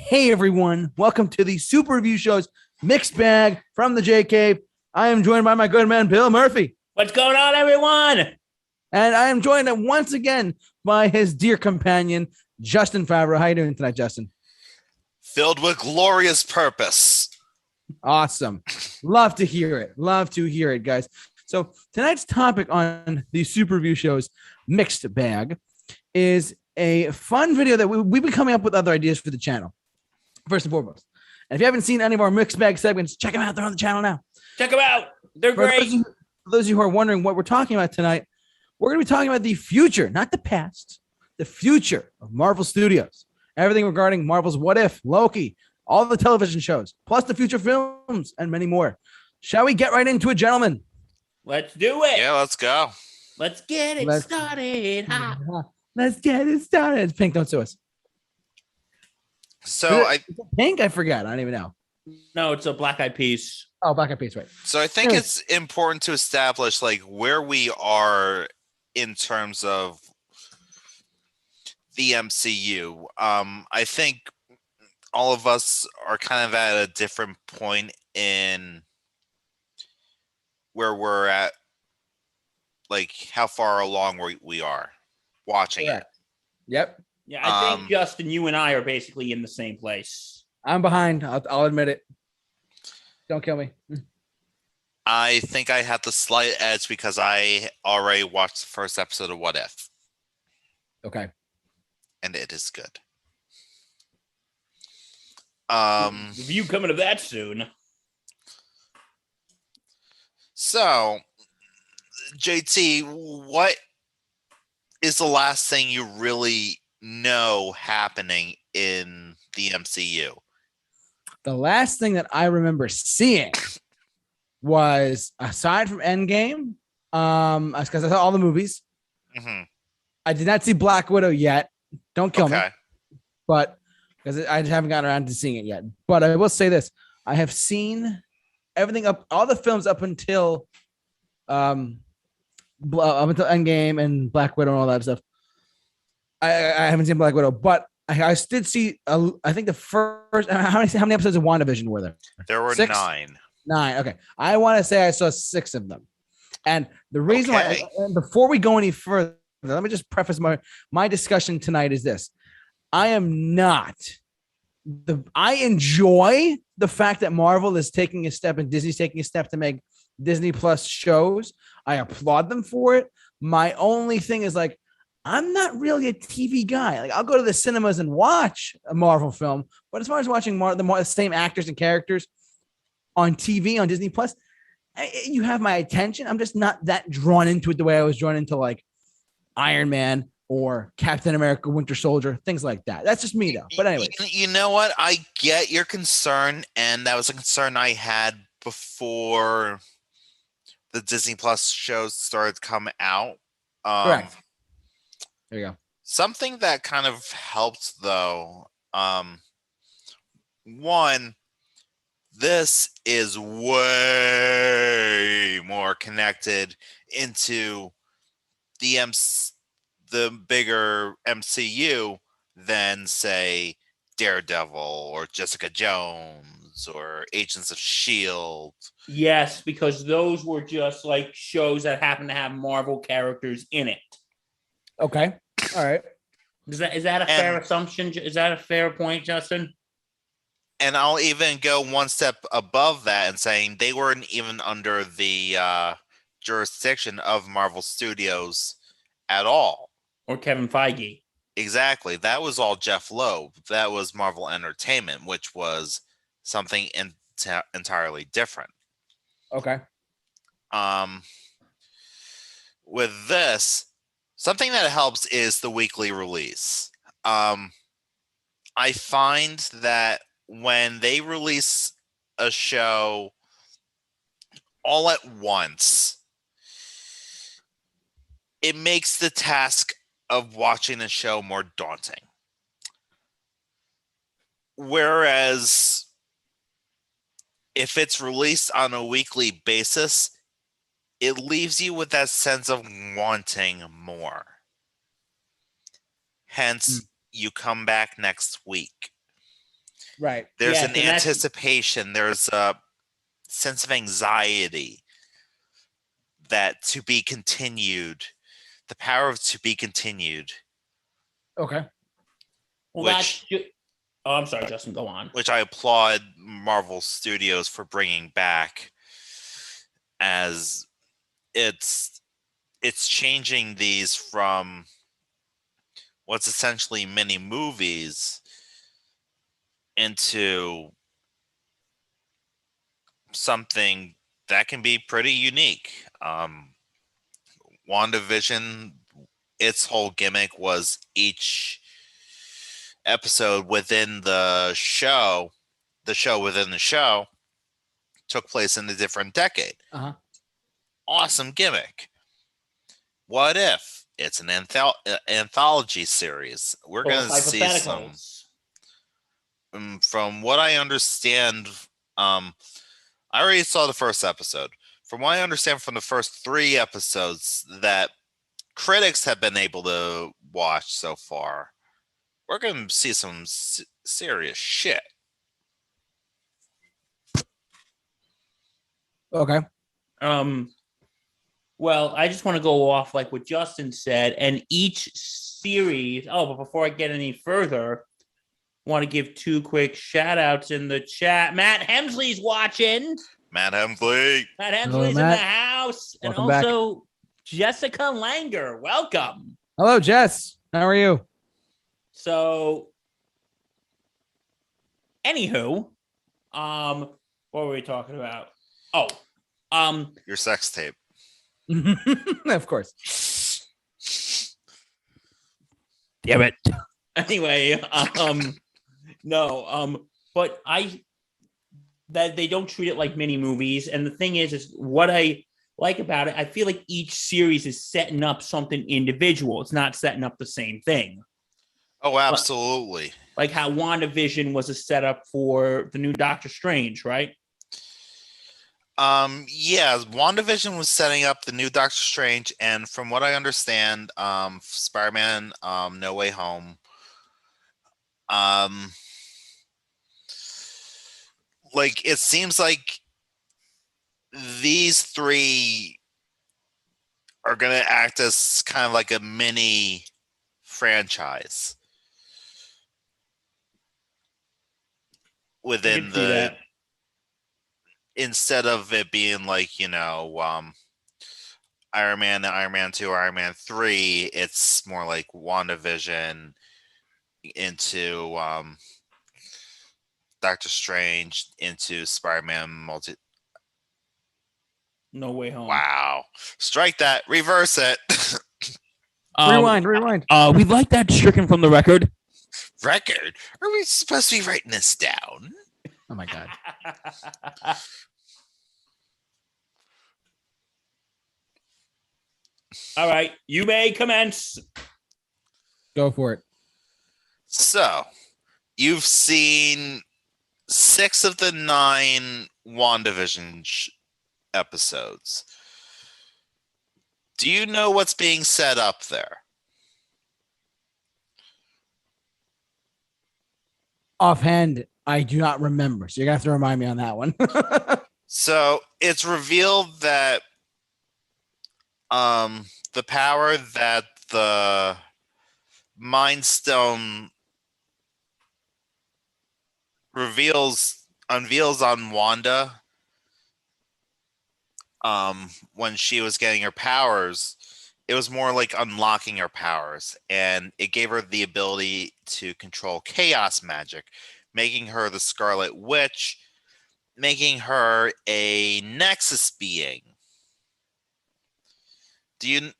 Hey everyone, welcome to the Super Review Show's mixed bag from the J Cave. I am joined by my good man Bill Murphy, What's going on, everyone? and I am joined once again by his dear companion Justin Favreau. How you doing tonight, Justin? Filled with glorious purpose. Awesome. Love to hear it. Love to hear it, guys. So tonight's topic on the Super Review Show's mixed bag is a fun video that we've been coming up with other ideas for the channel, first and foremost. And if you haven't seen any of our mixed bag segments, check them out. They're on the channel now. Check them out. They're great. For those of you who are wondering what we're talking about tonight, we're going to be talking about the future, not the past, the future of Marvel Studios. Everything regarding Marvel's What If, Loki, all the television shows, plus the future films, and many more. Shall we get right into it, gentlemen? Let's do it. Yeah, let's go. Let's get it started. Let's get it started. Pink, don't sue us. So Pink, I forgot. I don't even know. No, it's a Black Eyed Peas. Oh, Black Eyed Peas, right. So I think it's important to establish like where we are in terms of the MCU. I think all of us are kind of at a different point in where we're at, like how far along we are watching it. Yep. Yeah, I think Justin, you and I are basically in the same place. I'm behind. I'll admit it. Don't kill me. I think I had the slight edge because I already watched the first episode of What If. Okay. And it is good. Review coming to that soon. So, JT, what is the last thing you really know happening in the MCU? The last thing that I remember seeing was, aside from Endgame, because I saw all the movies. Mm-hmm. I did not see Black Widow yet. Don't kill me. But because I haven't gotten around to seeing it yet. But I will say this. I have seen everything up, all the films up until Endgame and Black Widow and all that stuff. I haven't seen Black Widow, but I did see. I think the first. How many episodes of WandaVision were there? There were 6? 9. 9. Okay, I want to say I saw 6 of them, and the reason why. And before we go any further, let me just preface my discussion tonight is this: I am not. I enjoy the fact that Marvel is taking a step and Disney's taking a step to make Disney Plus shows. I applaud them for it. My only thing is like, I'm not really a TV guy. Like, I'll go to the cinemas and watch a Marvel film, but as far as watching the same actors and characters on TV on Disney Plus, you have my attention. I'm just not that drawn into it the way I was drawn into like Iron Man or Captain America, Winter Soldier, things like that. That's just me though. But anyway, you know what? I get your concern, and that was a concern I had before the Disney Plus shows started to come out. Correct. There you go. Something that kind of helped though. One, this is way more connected into the bigger MCU than, say, Daredevil or Jessica Jones or Agents of S.H.I.E.L.D. Yes, because those were just like shows that happen to have Marvel characters in it. Okay. All right. Is that a fair assumption? Is that a fair point, Justin? And I'll even go one step above that and saying they weren't even under the jurisdiction of Marvel Studios at all. Or Kevin Feige. Exactly. That was all Jeff Loeb. That was Marvel Entertainment, which was something entirely different. Okay. With this, something that helps is the weekly release. I find that when they release a show all at once, it makes the task of watching the show more daunting. Whereas if it's released on a weekly basis, it leaves you with that sense of wanting more. Hence, you come back next week. Right. There's Yes, an and that's- anticipation. There's a sense of anxiety that to be continued, the power of to be continued, Okay. Well, which oh, I'm sorry, Justin. Go on. which I applaud Marvel Studios for bringing back, as it's changing these from what's essentially mini movies into something that can be pretty unique. WandaVision, its whole gimmick was each episode within the show within the show, took place in a different decade. Uh-huh. Awesome gimmick. What if it's an anthology series? We're Full going of to see some. hypotheticals. From what I understand, I already saw the first episode. From what I understand from the first 3 episodes that critics have been able to watch so far, we're going to see some serious shit. Okay. Well, I just want to go off like what Justin said, and each series. Oh, but before I get any further, I want to give 2 quick shout outs in the chat. Matt Hemsley's watching. Matt Hemsley. Matt Hello, Hemsley's in Matt. the house. Welcome and also Jessica Langer. Welcome. Hello, Jess. How are you? So, anywho, what were we talking about? Oh, Your sex tape. Of course. Damn it. anyway, no, but that they don't treat it like mini movies. And the thing is what I like about it, I feel like each series is setting up something individual. It's not setting up the same thing. Oh, absolutely. Like how WandaVision was a setup for the new Doctor Strange, right? Yeah, WandaVision was setting up the new Doctor Strange, and from what I understand, Spider-Man, No Way Home, like it seems like these 3 are gonna act as kind of like a mini franchise within the, instead of it being like, Iron Man, Iron Man 2, Iron Man 3, it's more like WandaVision into Doctor Strange into Spider-Man No Way Home. Wow. Strike that. Reverse it. Rewind. We'd like that stricken from the record. Record? Are we supposed to be writing this down? Oh my God. All right, you may commence. Go for it. So, you've seen 6 of the 9 WandaVision episodes. Do you know what's being set up there? Offhand, I do not remember. So you're going to have to remind me on that one. So, it's revealed that the power that the Mind Stone unveils on Wanda when she was getting her powers, it was more like unlocking her powers, and it gave her the ability to control chaos magic, making her the Scarlet Witch, making her a Nexus being. Do you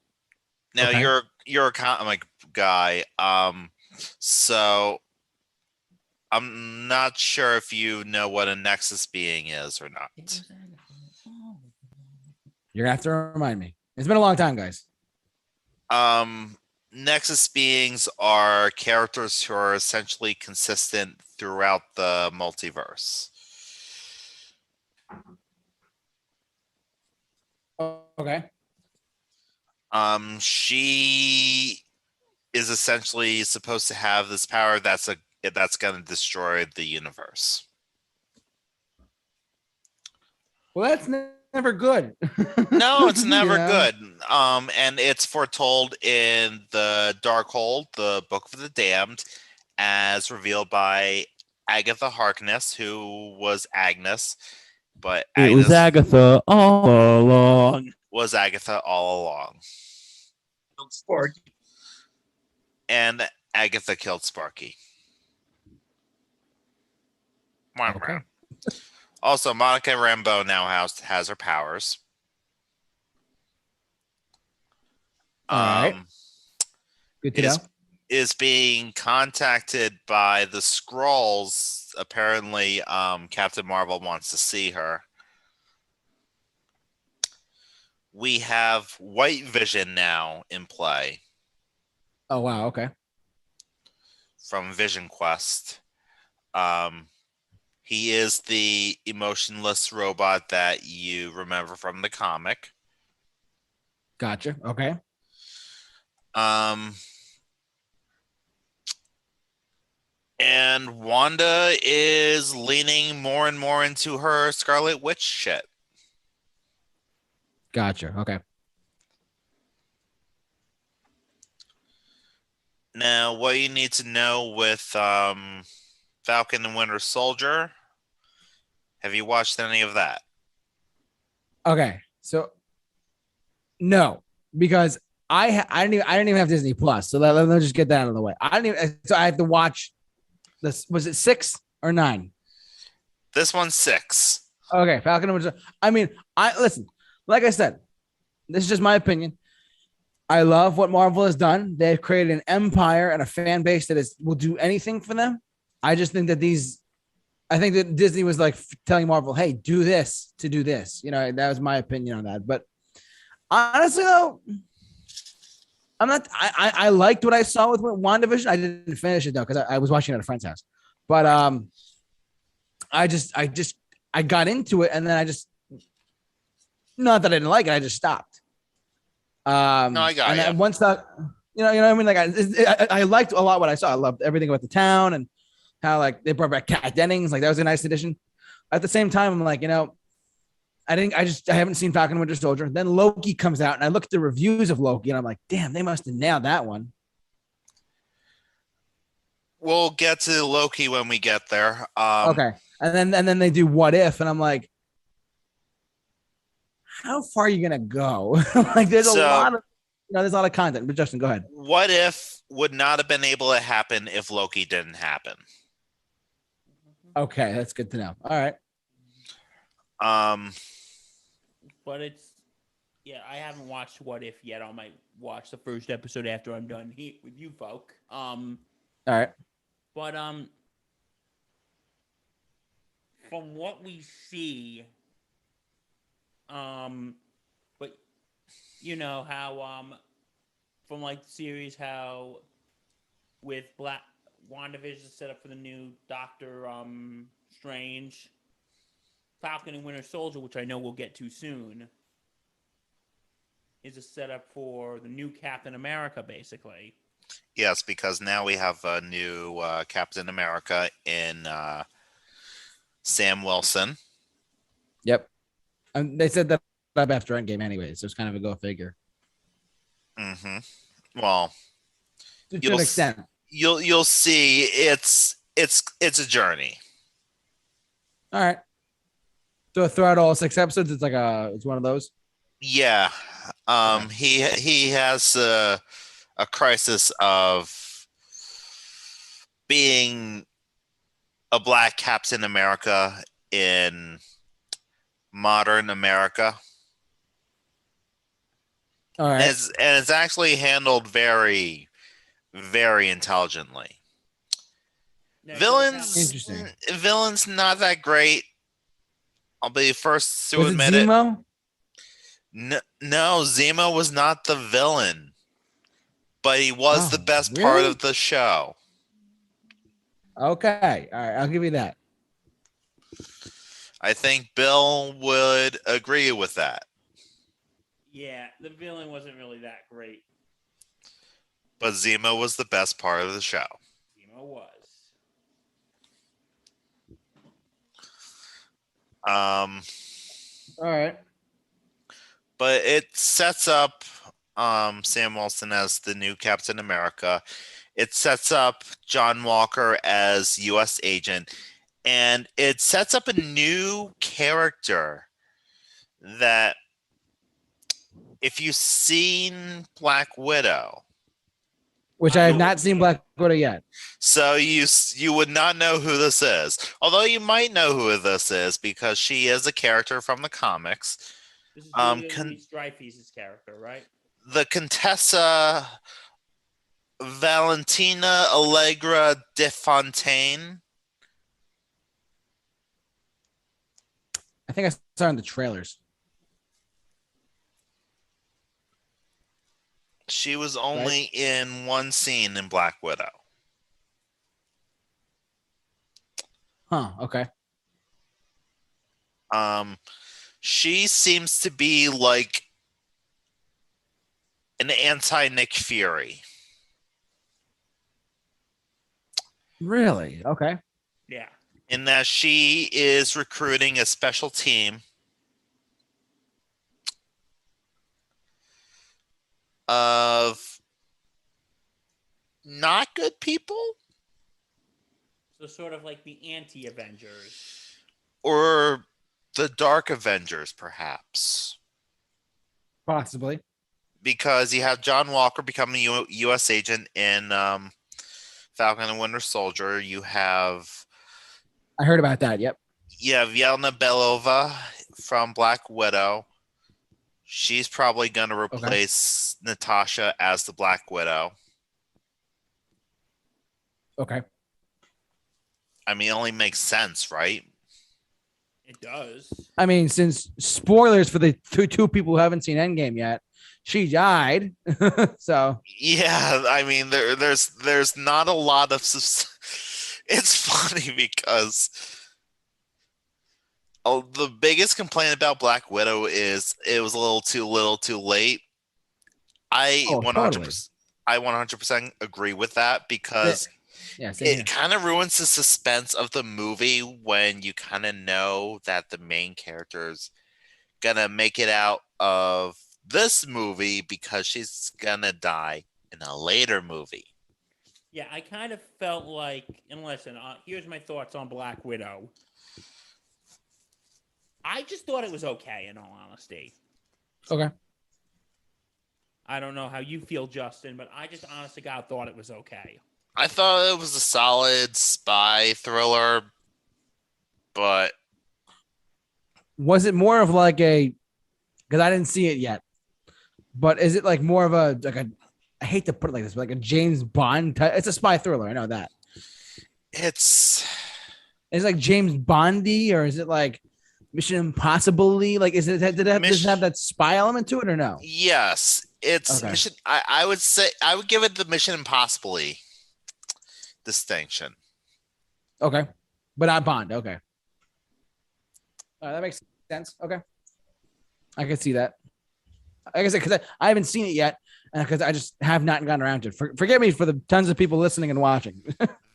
now? Okay. You're a comic guy, so I'm not sure if you know what a Nexus being is or not. You're going to have to remind me. It's been a long time, guys. Nexus beings are characters who are essentially consistent throughout the multiverse. Okay. She is essentially supposed to have this power that's that's going to destroy the universe. Well, that's never good. No, it's never You know? good. And it's foretold in the Darkhold, the Book of the Damned, as revealed by Agatha Harkness, who was Agnes, but It was Agnes Agatha all along. was Agatha all along, Sparky. and Agatha killed Sparky. Okay. Also, Monica Rambeau now has her powers. All right. Good to know. Is being contacted by the Skrulls. Apparently, Captain Marvel wants to see her. We have White Vision now in play Oh wow. Okay. from Vision Quest. He is the emotionless robot that you remember from the comic. Gotcha. Okay. And Wanda is leaning more and more into her Scarlet Witch shit. Gotcha. Okay. Now, what you need to know with Falcon and Winter Soldier, have you watched any of that? Okay. So no, because I didn't even have Disney Plus. So let me just get that out of the way. I didn't even, so I have to watch this. Was it 6 or 9? This one's 6. Okay, Falcon and Winter. I mean, I listen. Like I said, this is just my opinion. I love what Marvel has done. They've created an empire and a fan base that will do anything for them. I just think that I think that Disney was like telling Marvel, "Hey, do this to do this." You know, that was my opinion on that. But honestly, though, I'm not. I liked what I saw with WandaVision. I didn't finish it though because I was watching it at a friend's house. But I got into it and then I just not that I didn't like it. I just stopped. No, I got and you. then once that, you know what I mean? Like I liked a lot what I saw. I loved everything about the town and how like they brought back Kat Dennings. Like that was a nice addition. At the same time, I'm like, you know, I haven't seen Falcon and Winter Soldier. Then Loki comes out and I look at the reviews of Loki and I'm like, damn, they must have nailed that one. We'll get to Loki when we get there. Okay. And then they do What If, and I'm like, how far are you gonna go? Like there's a lot of there's a lot of content. But Justin, go ahead. What If would not have been able to happen if Loki didn't happen. Okay, that's good to know. All right. But I haven't watched What If yet. I might watch the first episode after I'm done with you folk. All right. But from what we see, but you know how from like the series how with WandaVision set up for the new Doctor Strange, Falcon and Winter Soldier, which I know we'll get to soon, is a setup for the new Captain America, basically. Yes, because now we have a new Captain America in Sam Wilson. Yep. They said that up after Endgame anyway, so it's kind of a go figure. Mm-hmm. Well, To an extent. You'll see it's a journey. All right. So throughout all 6 episodes, it's one of those. Yeah. He has a crisis of being a black Captain America in modern America. All right. And it's actually handled very, very intelligently. Villains not that great. I'll be first to admit it. Zemo? No, Zemo was not the villain, but he was the best really? part of the show. Okay. All right. I'll give you that. I think Bill would agree with that. Yeah, the villain wasn't really that great. But Zemo was the best part of the show. Zemo was. Um, All right. but it sets up Sam Wilson as the new Captain America. It sets up John Walker as U.S. agent, and it sets up a new character that, if you've seen Black Widow, Which I have not seen Black Widow yet. so you would not know who this is. Although you might know who this is because she is a character from the comics. This is Julia Louis-Dreyfus' character, right? The Contessa Valentina Allegra de Fontaine. I think I saw her in the trailers. She was only in one scene in Black Widow. Huh. Okay. She seems to be like an anti-Nick Fury. Really? Okay. Yeah. In that she is recruiting a special team of not good people, So sort of like the anti-Avengers. or the Dark Avengers, perhaps. Possibly. Because you have John Walker becoming a U.S. agent in Falcon and Winter Soldier. You have I heard about that. Yep. Yelena Belova from Black Widow. She's probably going to replace Natasha as the Black Widow. Okay. I mean, it only makes sense, right? It does. I mean, since spoilers for the two people who haven't seen Endgame yet, she died. So yeah, I mean, there's not a lot of. It's funny because the biggest complaint about Black Widow is it was a little too late. I 100% agree with that because it kind of ruins the suspense of the movie when you kind of know that the main character's gonna make it out of this movie because she's gonna die in a later movie. Yeah, I kind of felt like, and listen, here's my thoughts on Black Widow. I just thought it was okay, in all honesty. Okay. I don't know how you feel, Justin, but I just honest to God thought it was okay. I thought it was a solid spy thriller, but was it more of like a, because I didn't see it yet, but is it like more of a, like a, I hate to put it like this, but like a James Bond type? It's a spy thriller. I know that. Is it like James Bondy, or is it like Mission Impossible-y? Like, does it have that spy element to it or no? Yes, it's Mission. I would say I would give it the Mission Impossible-y distinction. Okay, but not Bond. Okay, that makes sense. Okay, I can see that. Like I said, because I haven't seen it yet, and because I just have not gotten around to it. Forgive me for the tons of people listening and watching.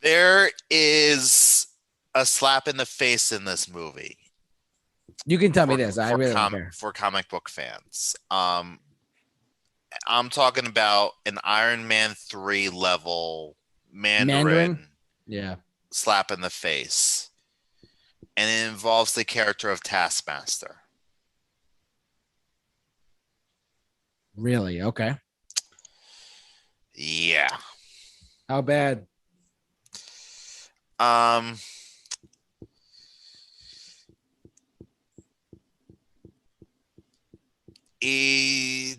There is a slap in the face in this movie. You can tell me this. I really don't care. For comic book fans. I'm talking about an Iron Man 3 level Mandarin? Yeah. Slap in the face. And it involves the character of Taskmaster. Really? Okay. Yeah. How bad? He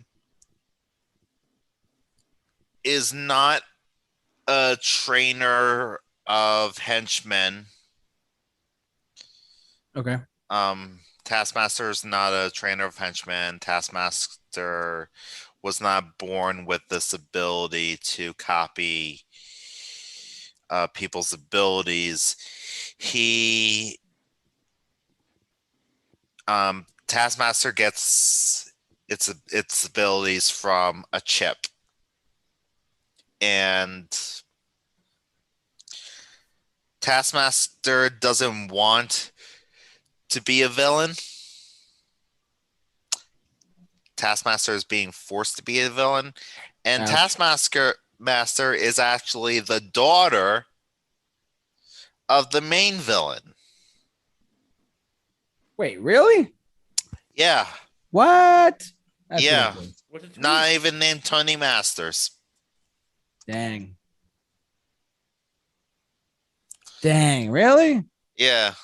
is not a trainer of henchmen. Okay. Taskmaster is not a trainer of henchmen. Taskmaster was not born with this ability to copy people's abilities. Taskmaster gets its abilities from a chip, and Taskmaster doesn't want to be a villain. Taskmaster is being forced to be a villain, and Ouch. Taskmaster is actually the daughter of the main villain. Wait, really? Yeah, What? That's yeah. ridiculous. What's it? Not even named Tony Masters. Dang. Dang, really? Yeah,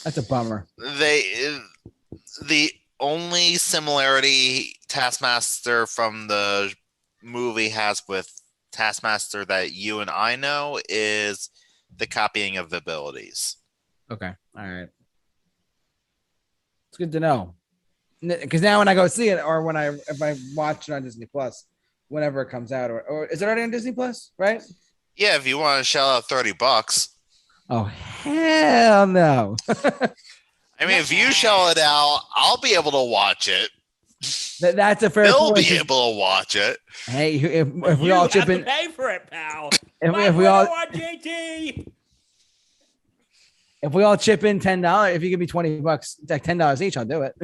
That's a bummer. the only similarity Taskmaster from the movie has with Taskmaster that you and I know is the copying of abilities. Okay. All right. It's good to know. Because now when I go see it, or if I watch it on Disney Plus, whenever it comes out, or is it already on Disney Plus, right? Yeah, if you want to shell out $30. Oh, hell no. I mean, if you shell it out, I'll be able to watch it. That's a fair They'll point. be able to watch it. Hey, if we all chip in, pay for it, pal. if we all JT. if we all chip in $10, if you give me $20, like $10 each, I'll do it.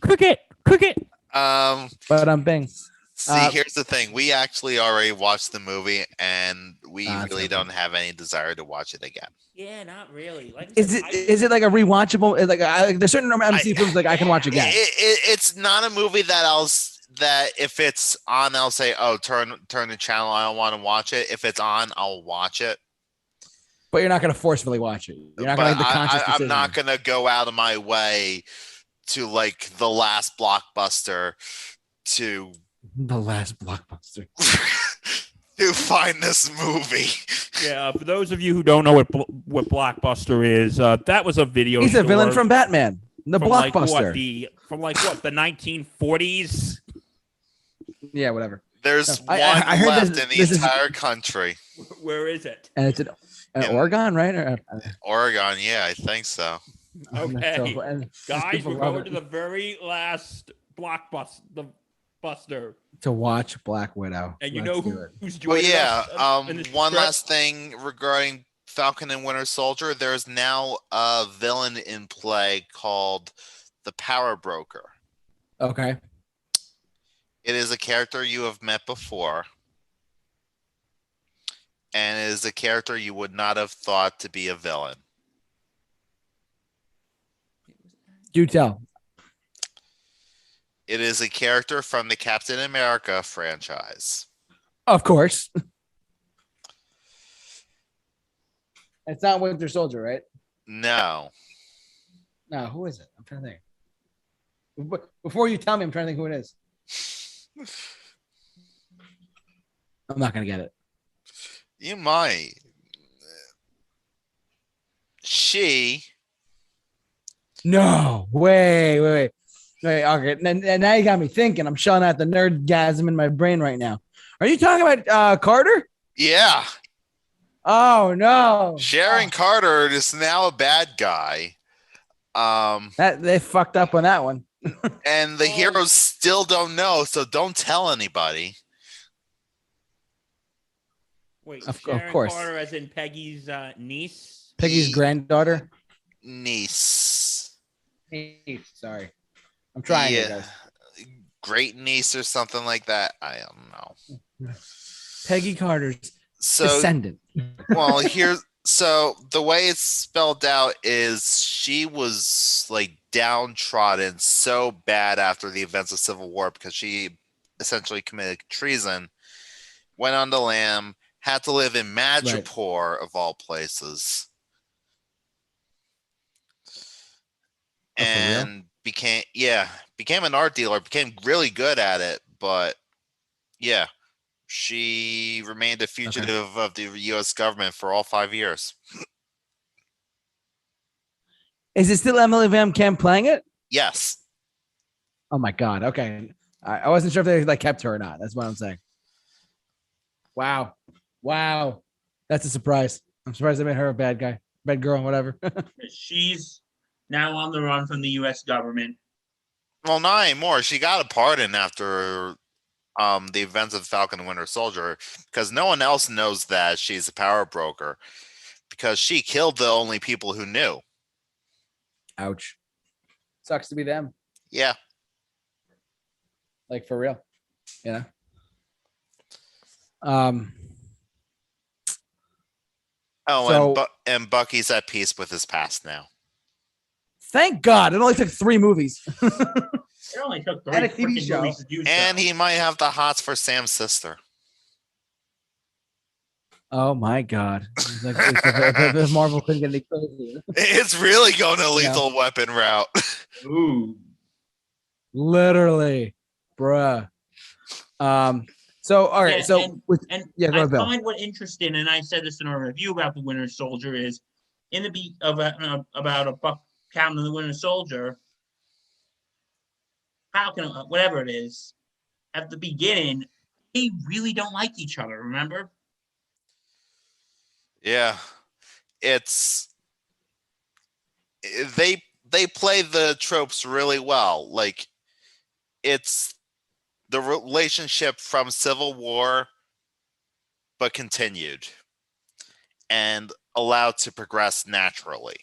Cricket. But I'm Bing. See, here's the thing. We actually already watched the movie, and we That's really okay. don't have any desire to watch it again. Yeah, not really. Like, Is it like a rewatchable? Like there's certain MC films like I can watch again. It's not a movie that if it's on, I'll say, oh, turn the channel. I don't want to watch it. If it's on, I'll watch it. But you're not going to forcefully watch it. You're not going to make the conscious decision. I'm not going to go out of my way to like the last blockbuster to find this movie. Yeah, for those of you who don't know what Blockbuster is, that was a video. He's a villain from Batman, the from Blockbuster. From the 1940s. Yeah, whatever. There's one I heard left in the entire country. Where is it? And it's in Oregon, right? Oregon, yeah, I think so. Okay, guys, we're going to the the very last Blockbuster to watch Black Widow. and you know who's Well, joining yeah. us. One last thing regarding Falcon and Winter Soldier. There's now a villain in play called the Power Broker. Okay. It is a character you have met before, and it is a character you would not have thought to be a villain. Do tell. It is a character from the Captain America franchise. Of course. It's not Winter Soldier, right? No. No, who is it? I'm trying to think. Before you tell me, I'm trying to think who it is. I'm not going to get it. You might. She. No, wait. Okay, now you got me thinking. I'm showing out the nerdgasm in my brain right now. Are you talking about Carter? Yeah. Oh no, Sharon Carter is now a bad guy. That they fucked up on that one. And the heroes still don't know, so don't tell anybody. Wait, of Sharon course. Carter as in Peggy's niece? Peggy's granddaughter? Niece. Sorry. I'm trying it, Yeah. guys. Great niece or something like that. I don't know. Peggy Carter's So, descendant. well, so the way it's spelled out is she was like downtrodden so bad after the events of Civil War because she essentially committed treason, went on the lam, had to live in Madripoor of all places, and became an art dealer, became really good at it, but yeah. She remained a fugitive of the U.S. government for all 5 years. Is it still Emily Van Camp playing it? Yes. Oh my God. Okay. I wasn't sure if they like kept her or not. That's what I'm saying. Wow. That's a surprise. I'm surprised they made her a bad guy, bad girl, whatever. She's now on the run from the U.S. government. Well, not anymore. She got a pardon after the events of Falcon and Winter Soldier because no one else knows that she's a power broker. because she killed the only people who knew. Ouch. Sucks to be them. Yeah. Like for real. You know? Um Oh, So- and Bucky's at peace with his past now. thank God. It only took 3 movies. It only took 3 And a TV freaking show. movies to do And so. he might have the hots for Sam's sister. Oh my God. It's like if Marvel couldn't get any crazier. It's really going to Yeah. Lethal Weapon route. Ooh. Literally. Bruh. So all right, Yeah, so and- with, And yeah, go I ahead, Bill. find what interesting, and I said this in our review about the Winter Soldier, is in the beat of about a Buck Captain the Winter Soldier, Falcon, whatever it is, at the beginning, they really don't like each other. Remember? Yeah. It's they play the tropes really well. Like, it's the relationship from Civil War, but continued and allowed to progress naturally.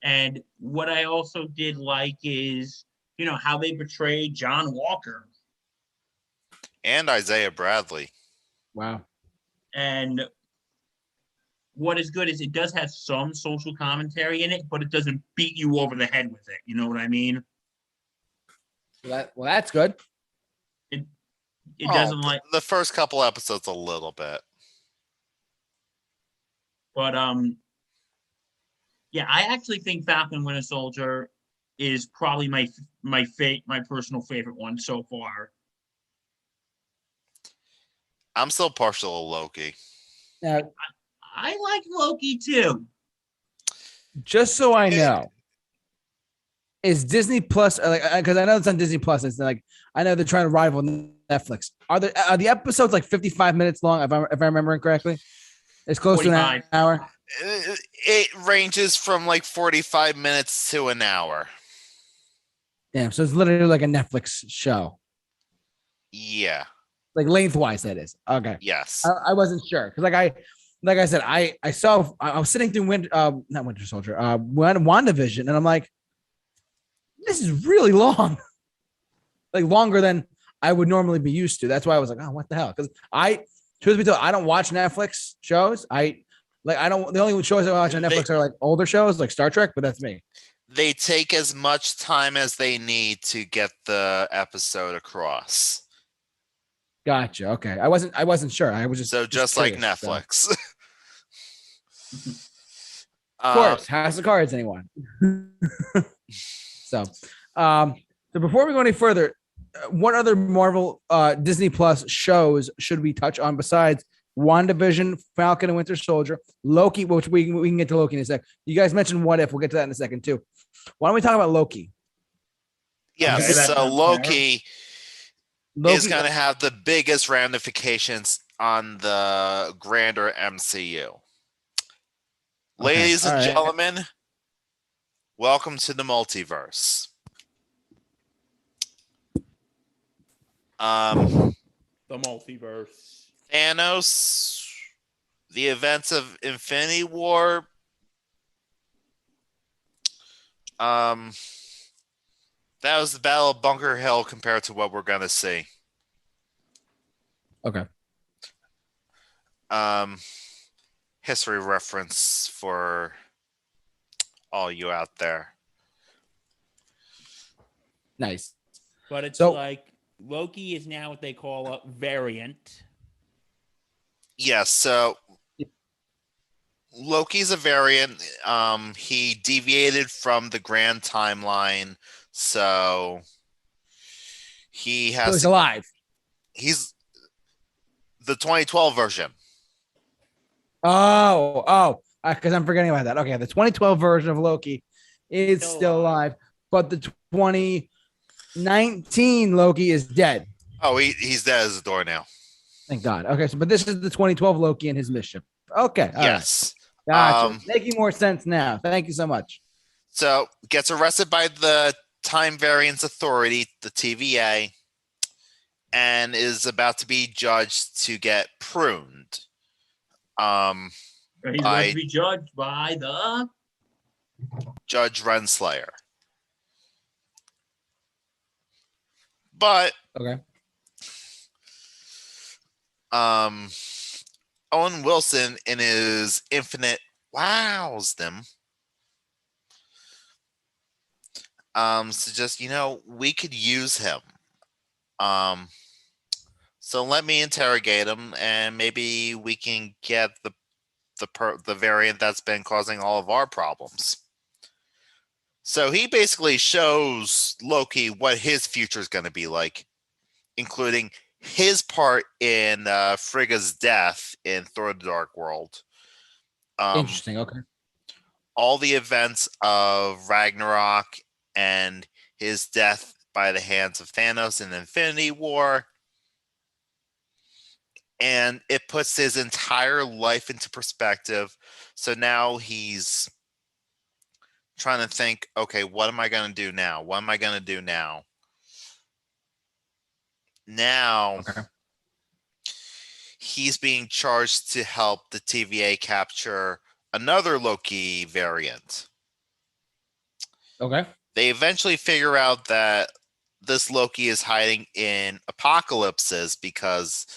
And what I also did like is, how they portrayed John Walker. And Isaiah Bradley. Wow. And what is good is it does have some social commentary in it, but it doesn't beat you over the head with it. You know what I mean? Well, that's good. It doesn't the first couple episodes a little bit. But yeah, I actually think Falcon Winter Soldier is probably my personal favorite one so far. I'm still partial to Loki. Now, I like Loki too. just so I know, is Disney Plus because I know it's on Disney Plus. It's like I know they're trying to rival Netflix. Are the episodes like 55 minutes long? If I remember correctly, it's close 45. to an hour. It ranges from like 45 minutes to an hour. Damn, so it's literally like a Netflix show, Yeah. like lengthwise. That is okay. Yes. I wasn't sure because like I said, I was sitting through not Winter Soldier, WandaVision, and I'm like, this is really long, like longer than I would normally be used to. That's why I was like, oh, what the hell? Because truth be told, I don't watch Netflix shows. The only shows I watch on Netflix are like older shows, like Star Trek, but that's me. They take as much time as they need to get the episode across. Gotcha. Okay, I wasn't sure. I was just like curious, Netflix. Of course, House of Cards, anyone. So before we go any further, what other Marvel Disney Plus shows should we touch on besides WandaVision, Falcon and Winter Soldier, Loki, which we can get to Loki in a sec. You guys mentioned What If. We'll get to that in a second too. Why don't we talk about Loki? Yeah, Okay, so Loki is going to have the biggest ramifications on the grander MCU. Ladies and gentlemen, welcome to the multiverse. The multiverse. Thanos, the events of Infinity War. That was the Battle of Bunker Hill compared to what we're gonna see. Okay. History reference for all you out there. Nice. But it's like Loki is now what they call a variant. Yes, so Loki's a variant. He deviated from the grand timeline, so he's alive. He's the 2012 version. Oh, because I'm forgetting about that. Okay, the 2012 version of Loki is still alive, but the 2019 Loki is dead. Oh, he's dead as a door now. Thank God. Okay, but this is the 2012 Loki and his mission. Okay. Yes. Right. Gotcha. Making more sense now. Thank you so much. So gets arrested by the Time Variance Authority, the TVA, and is about to be judged to get pruned. He's going by to be judged by the Judge Renslayer. But Okay. Owen Wilson, in his infinite wowsdom, suggest, we could use him. So let me interrogate him, and maybe we can get the variant that's been causing all of our problems. So he basically shows Loki what his future is going to be like, including his part in Frigga's death in Thor: The Dark World. Interesting. Okay. All the events of Ragnarok and his death by the hands of Thanos in Infinity War. And it puts his entire life into perspective. So now he's trying to think, okay, what am I going to do now? What am I going to do now? Now, Okay. he's being charged to help the TVA capture another Loki variant. Okay. They eventually figure out that this Loki is hiding in apocalypses because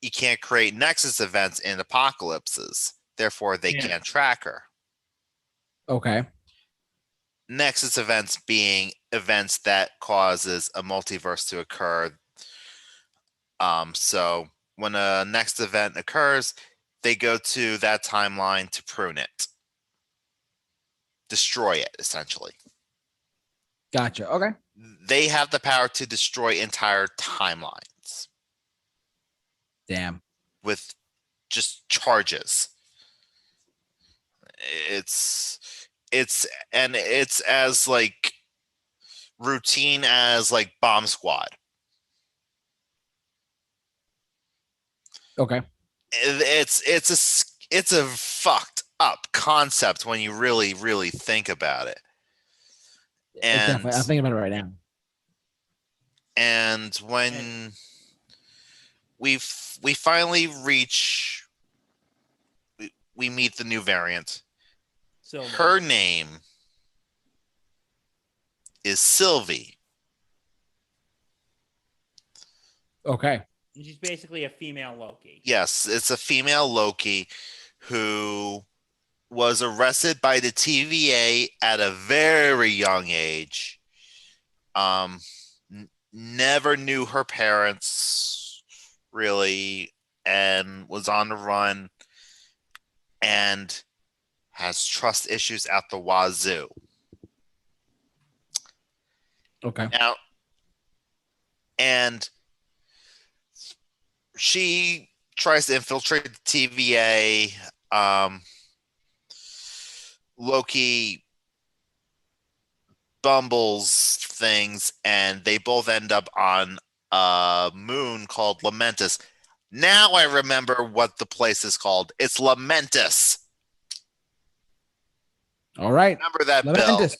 you can't create Nexus events in apocalypses. Therefore, they can't track her. Okay. Nexus events being events that causes a multiverse to occur. So when a next event occurs, they go to that timeline to prune it, destroy it, essentially. Gotcha. Okay. They have the power to destroy entire timelines Damn. with just charges. It's as like routine as like Bomb Squad. Okay. It's a fucked up concept when you really think about it. And Definitely. I'm thinking about it right now. And when we finally reach, we meet the new variant. Her name is Sylvie. Okay. She's basically a female Loki. Yes, it's a female Loki who was arrested by the TVA at a very young age. Never knew her parents really, and was on the run, and has trust issues at the wazoo. Okay. Now, and she tries to infiltrate the TVA. Loki bumbles things, and they both end up on a moon called Lamentus. Now I remember what the place is called. It's Lamentus. All right. Remember that, Lamentus.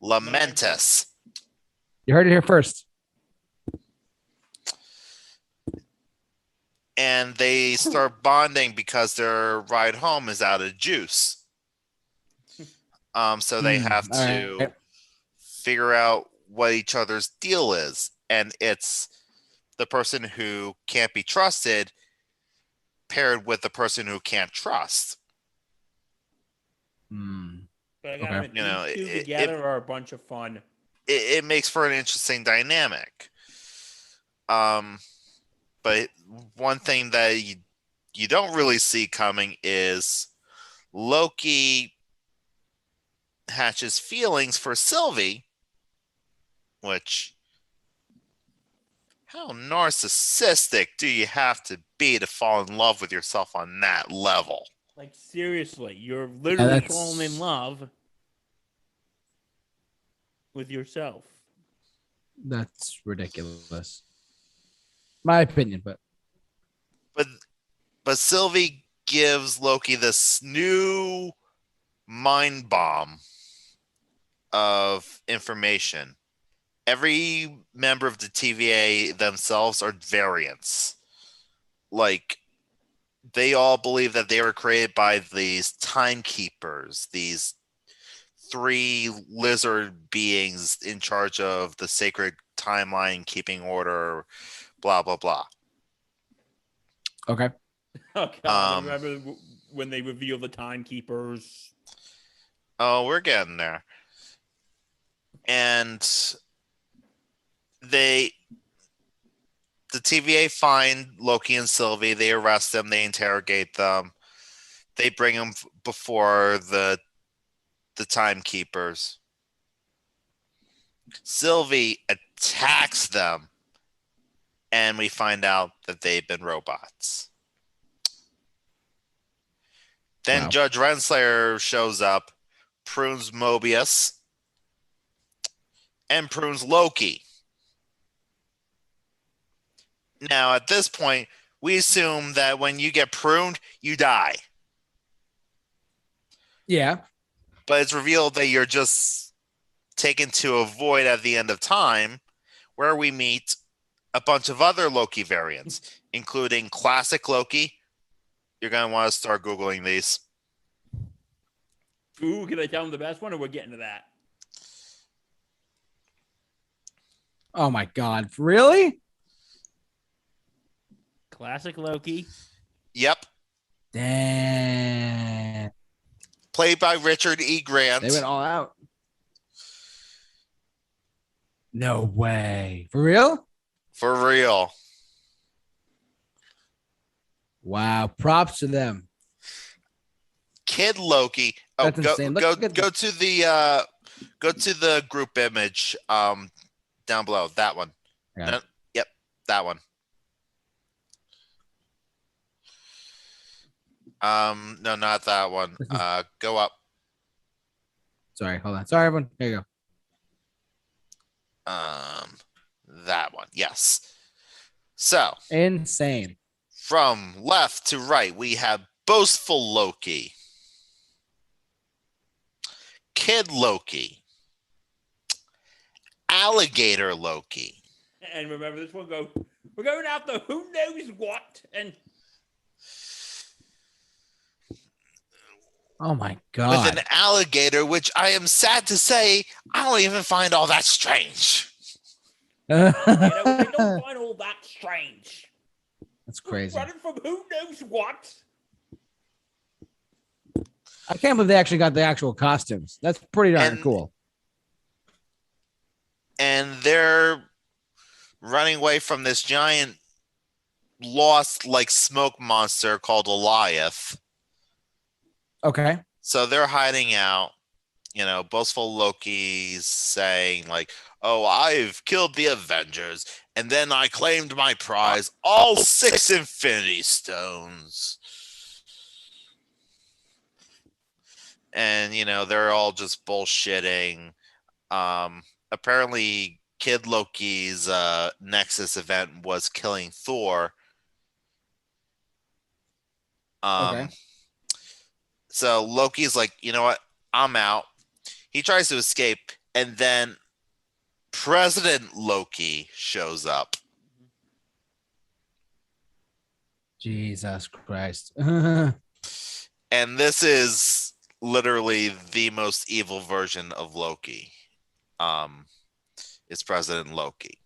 Bill? Lamentus. You heard it here first. And they start bonding because their ride home is out of juice. So they have to figure out what each other's deal is. And it's the person who can't be trusted paired with the person who can't trust. But I gotta admit, these two together are a bunch of fun. It makes for an interesting dynamic. But one thing that you don't really see coming is Loki hatches feelings for Sylvie, which, how narcissistic do you have to be to fall in love with yourself on that level? Like, seriously, you're literally falling in love with yourself. That's ridiculous. My opinion, but Sylvie gives Loki this new mind bomb of information. Every member of the TVA themselves are variants. Like, they all believe that they were created by these timekeepers, these 3 lizard beings in charge of the sacred timeline, keeping order, blah blah blah. Okay. Oh God! Um, Remember when they reveal the timekeepers? oh, we're getting there. And they, the TVA find Loki and Sylvie. They arrest them. They interrogate them. They bring them before the timekeepers. Sylvie attacks them, and we find out that they've been robots. Then Wow. Judge Renslayer shows up, prunes Mobius, and prunes Loki. Now, at this point, we assume that when you get pruned, you die. Yeah. But it's revealed that you're just taken to a void at the end of time, where we meet a bunch of other Loki variants, including classic Loki. You're going to want to start Googling these. Ooh, can I tell them the best one, or we're getting to that? Oh my God. Really? Classic Loki. Yep. Damn. Played by Richard E. Grant. They went all out. No way. For real? For real. Wow. Props to them. Kid Loki. Oh, That's insane. go Look at to the group image down below. That one. Yeah. No, yep, that one. No, not that one. Go up. Sorry, hold on. Sorry, everyone. Here you go. That one. Yes. So, Insane. from left to right, we have Boastful Loki, Kid Loki, Alligator Loki. And remember, this one go. We're going out the who knows what, and Oh my with God. an alligator, which I am sad to say, I don't even find all that strange. you know, we don't find all that strange. That's crazy. Running from who knows what. I can't believe they actually got the actual costumes. That's pretty darn cool. And they're running away from this giant lost like smoke monster called Goliath. Okay. So they're hiding out. You know, boastful Loki's saying like, "Oh, I've killed the Avengers, and then I claimed my prize, all 6 Infinity Stones." And you know, they're all just bullshitting. Apparently, Kid Loki's Nexus event was killing Thor. Okay. So Loki's like, you know what? I'm out. He tries to escape, and then President Loki shows up. Jesus Christ. And this is literally the most evil version of Loki. It's President Loki.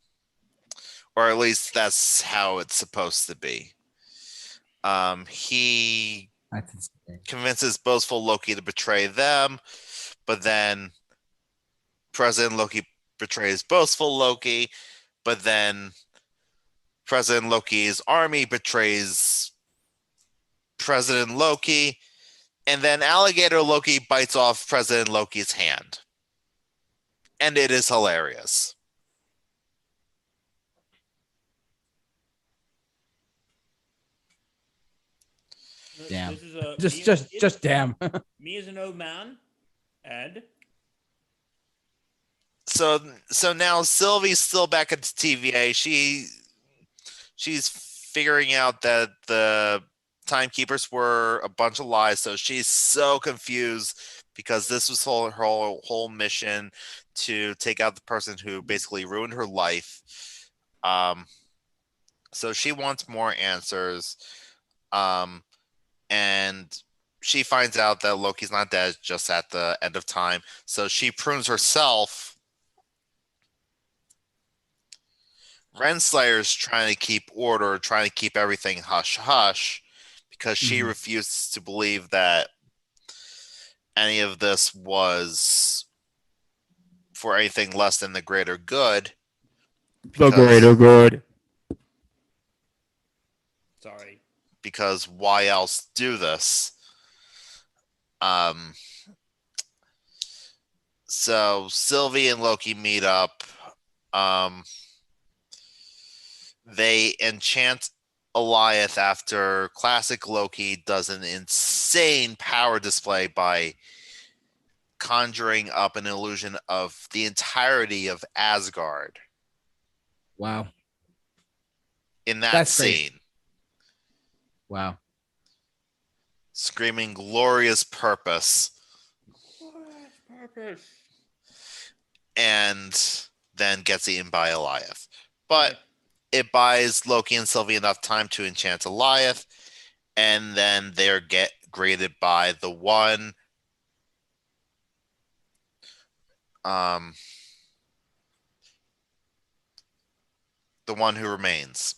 Or at least that's how it's supposed to be. He That's insane. convinces boastful Loki to betray them, but then President Loki betrays boastful Loki, but then President Loki's army betrays President Loki, and then Alligator Loki bites off President Loki's hand. And it is hilarious. Damn. This is Just damn. me as an old man, Ed. So now Sylvie's still back at the TVA. She's figuring out that the timekeepers were a bunch of lies. So she's so confused because this was her whole mission to take out the person who basically ruined her life. So she wants more answers. and she finds out that Loki's not dead just at the end of time. So she prunes herself. Renslayer's trying to keep order, trying to keep everything hush hush, because she refuses to believe that any of this was for anything less than the greater good. The greater good. Sorry. Because why else do this? So Sylvie and Loki meet up. They enchant Eliath after classic Loki does an insane power display by conjuring up an illusion of the entirety of Asgard. Wow. In that That's scene. crazy. Wow. Screaming glorious purpose. And then gets eaten by Eliath. But it buys Loki and Sylvie enough time to enchant Eliath, and then they're greeted by the one who remains.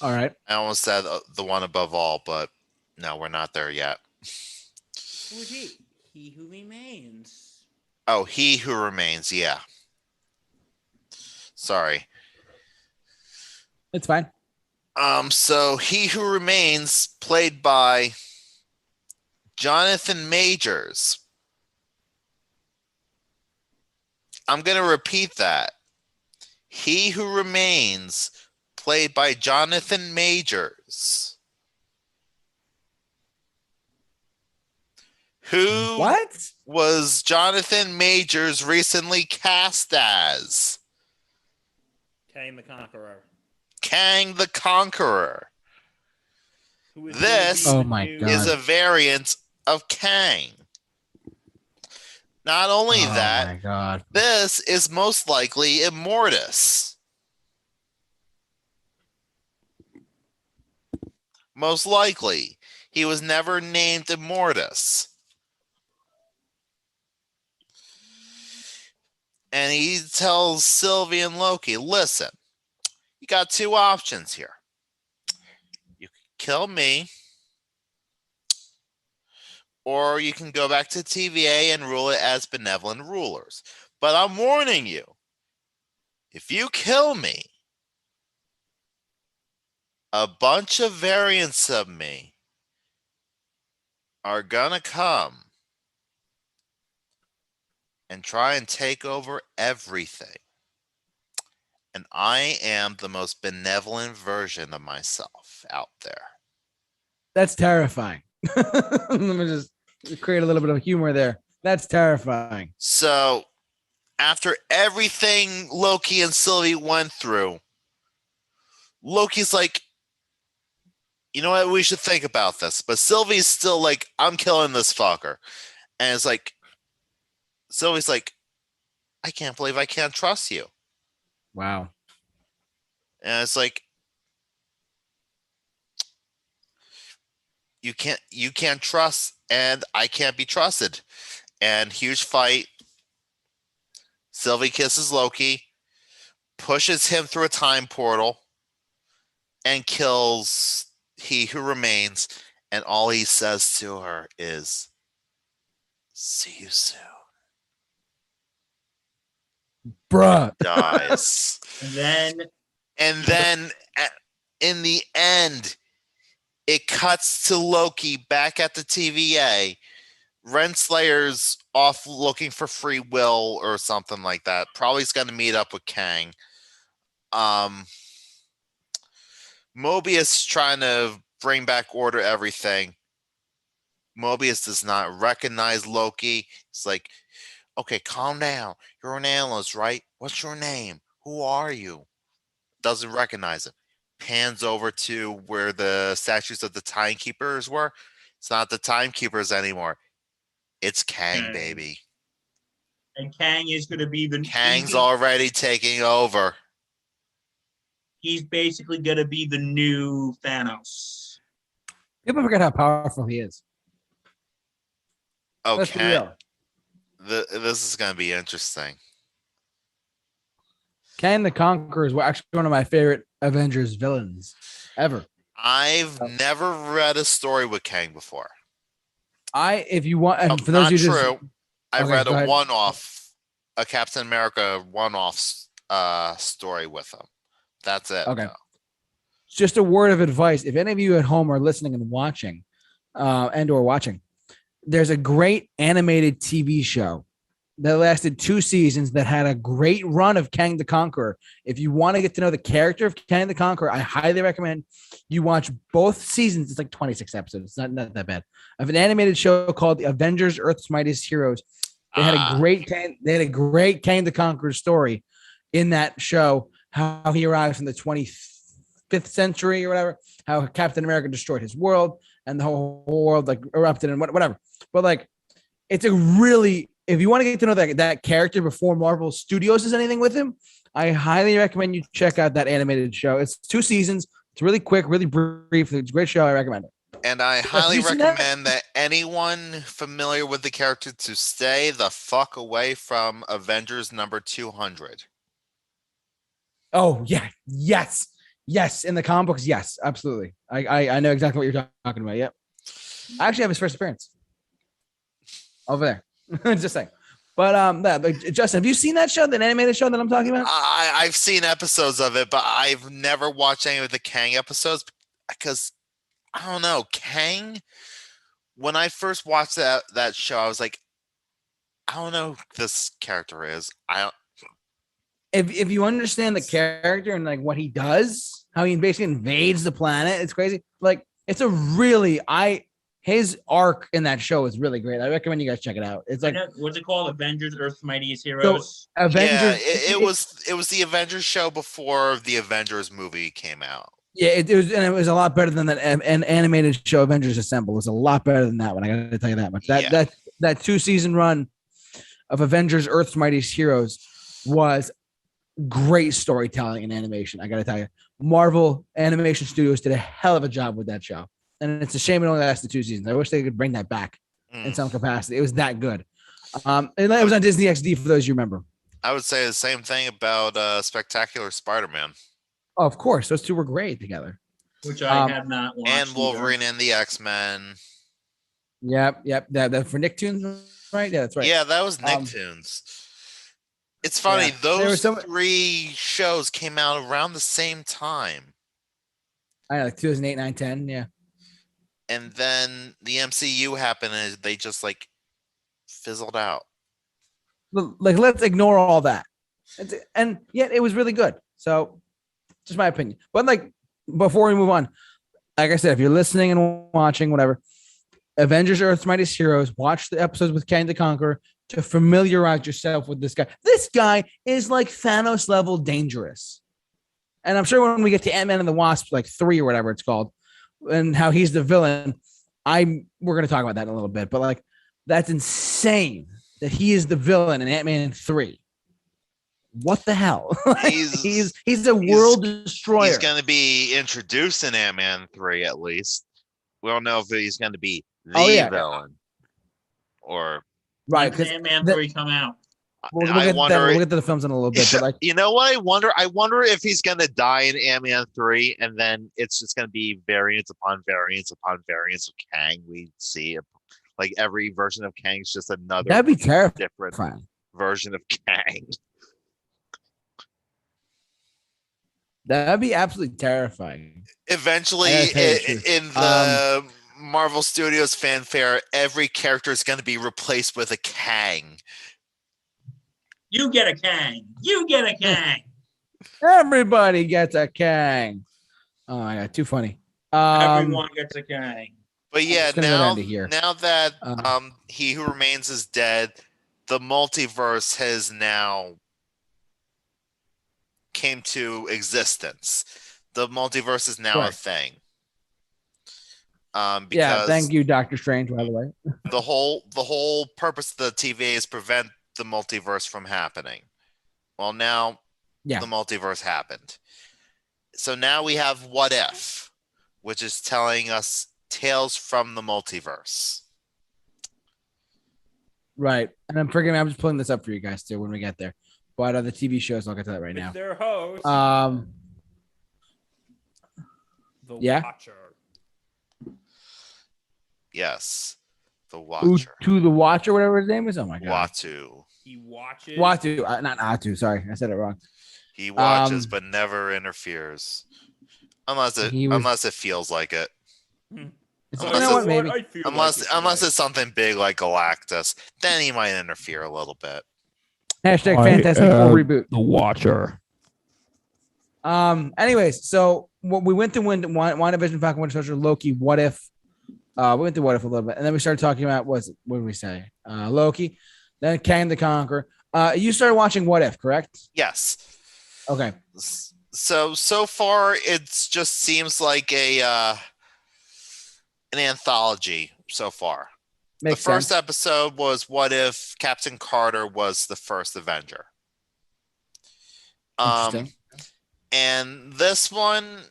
All right. I almost said the one above all, but no, we're not there yet. Who is he? He who remains. Oh, he who remains. Yeah. Sorry. It's fine. So he who remains, played by Jonathan Majors. I'm going to repeat that. He who remains, played by Jonathan Majors. Who What? was Jonathan Majors recently cast as? Kang the Conqueror. Kang the Conqueror. This Oh my God. is a variant of Kang. Not only that, my God. this is most likely Immortus. Most likely. He was never named Immortus. And he tells Sylvie and Loki, listen, you got two options here. You can kill me, or you can go back to TVA and rule it as benevolent rulers. But I'm warning you, if you kill me, a bunch of variants of me are gonna come and try and take over everything. And I am the most benevolent version of myself out there. That's terrifying. Let me just create a little bit of humor there. That's terrifying. So, after everything Loki and Sylvie went through, Loki's like, you know what, we should think about this. But Sylvie's still like, I'm killing this fucker. And it's like, Sylvie's like, I can't believe I can't trust you. Wow. And it's like, you can't trust, and I can't be trusted. And huge fight. Sylvie kisses Loki, pushes him through a time portal, and kills he who remains. And all he says to her is, see you soon. Bruh. Dies. And then In the end, it cuts to Loki back at the TVA. Renslayer's off looking for free will or something like that. Probably he's going to meet up with Kang. Mobius trying to bring back order everything. Mobius does not recognize Loki. It's like, okay, calm down. You're an analyst, right? What's your name? Who are you? Doesn't recognize him. Pans over to where the statues of the timekeepers were. It's not the timekeepers anymore. It's Kang, baby. And Kang is going to be the... Kang's already taking over. He's basically going to be the new Thanos. People forget how powerful he is. Let's be Okay, real. this is gonna be interesting. Kang the Conqueror is actually one of my favorite Avengers villains ever. I've never read a story with Kang before. If you want, and for those Not of you just true. I okay, read go a ahead. one-off, a Captain America one-off story with him. That's it. Okay. Though. Just a word of advice: if any of you at home are listening and watching, and/or watching, there's a great animated TV show that lasted 2 seasons that had a great run of Kang the Conqueror. If you want to get to know the character of Kang the Conqueror, I highly recommend you watch both seasons. It's like 26 episodes. It's not that bad. Of an animated show called The Avengers: Earth's Mightiest Heroes. They had a great Kang the Conqueror story in that show. How he arrives from the 25th century or whatever. How Captain America destroyed his world and the whole world like erupted and whatever. But like, it's a really, if you want to get to know that character before Marvel Studios does anything with him, I highly recommend you check out that animated show. It's 2 seasons. It's really quick, really brief. It's a great show. I recommend it. And I highly recommend that anyone familiar with the character to stay the fuck away from Avengers number 200. Oh yeah, yes. In the comic books, yes, absolutely. I know exactly what you're talking about. Yep. I actually have his first appearance over there. Just saying. But Justin, have you seen that show, that animated show that I'm talking about? I've seen episodes of it, but I've never watched any of the Kang episodes because I don't know. Kang, when I first watched that show, I was like, I don't know who this character is. I don't. If you understand the character and like what he does, how he basically invades the planet, it's crazy. Like it's a really his arc in that show is really great. I recommend you guys check it out. It's like what's it called? Avengers: Earth's Mightiest Heroes. So Avengers. Yeah, it was the Avengers show before the Avengers movie came out. Yeah, it was a lot better than that an animated show. Avengers Assemble was a lot better than that one. I got to tell you that much. That 2-season run of Avengers: Earth's Mightiest Heroes was great storytelling and animation. I got to tell you, Marvel Animation Studios did a hell of a job with that show, and it's a shame it only lasted 2 seasons. I wish they could bring that back in some capacity. It was that good. And it was on Disney XD for those you remember. I would say the same thing about Spectacular Spider-Man. Oh, of course, those two were great together. Which I have not watched. And Wolverine and the X-Men. Yep. That for Nicktoons, right? Yeah, that's right. Yeah, that was Nicktoons. It's funny, Yeah. those 3 shows came out around the same time. I know, like 2008, 9, 10, yeah. And then the MCU happened and they just like fizzled out. Like, let's ignore all that. And yet it was really good. So, just my opinion. But like, before we move on, like I said, if you're listening and watching, whatever, Avengers: Earth's Mightiest Heroes, watch the episodes with Kang the Conqueror to familiarize yourself with this guy. This guy is like Thanos level dangerous. And I'm sure when we get to Ant-Man and the Wasp, like 3 or whatever it's called, and how he's the villain, we're going to talk about that in a little bit. But like, that's insane that he is the villain in Ant-Man 3. What the hell? He's a world destroyer. He's going to be introduced in Ant-Man 3 at least. We don't know if he's going to be the villain or right. Because Ant-Man 3 come out. We'll get to the films in a little bit. But like, you know what? I wonder if he's going to die in Ant-Man 3, and then it's just going to be variants upon variants upon variants of Kang. We see like every version of Kang's just another that'd be terrifying. Different version of Kang. That'd be absolutely terrifying. Eventually, in the Marvel Studios fanfare, every character is going to be replaced with a Kang. You get a Kang. You get a Kang. Everybody gets a Kang. Oh my god, too funny. Everyone gets a Kang. But yeah, now that He Who Remains is dead, the multiverse has now came to existence. The multiverse is now a thing. Because thank you, Doctor Strange, by the way. the whole purpose of the TVA is prevent the multiverse from happening. Well, now the multiverse happened. So now we have What If, which is telling us Tales from the Multiverse. Right. And I'm forgetting. I'm just pulling this up for you guys too when we get there. But the TV shows, I'll get to that right now. It's their host, the Watcher. Yes, the Watcher. To the Watcher, whatever his name is. Oh my god. Watu. He watches. Watu, not Atu. Sorry, I said it wrong. He watches but never interferes, unless it feels like it. Unless it's something big like Galactus, then he might interfere a little bit. Hashtag Fantastic Four reboot. The Watcher. Anyways, so we went to WandaVision, Falcon Winter Soldier, Loki. What if? We went to What If a little bit, and then we started talking about what did we say? Loki, then Kang the Conqueror. You started watching What If, correct? Yes. Okay. So far, it just seems like an anthology so far. Makes the first sense. episode was What If Captain Carter was the first Avenger. Interesting. And this one,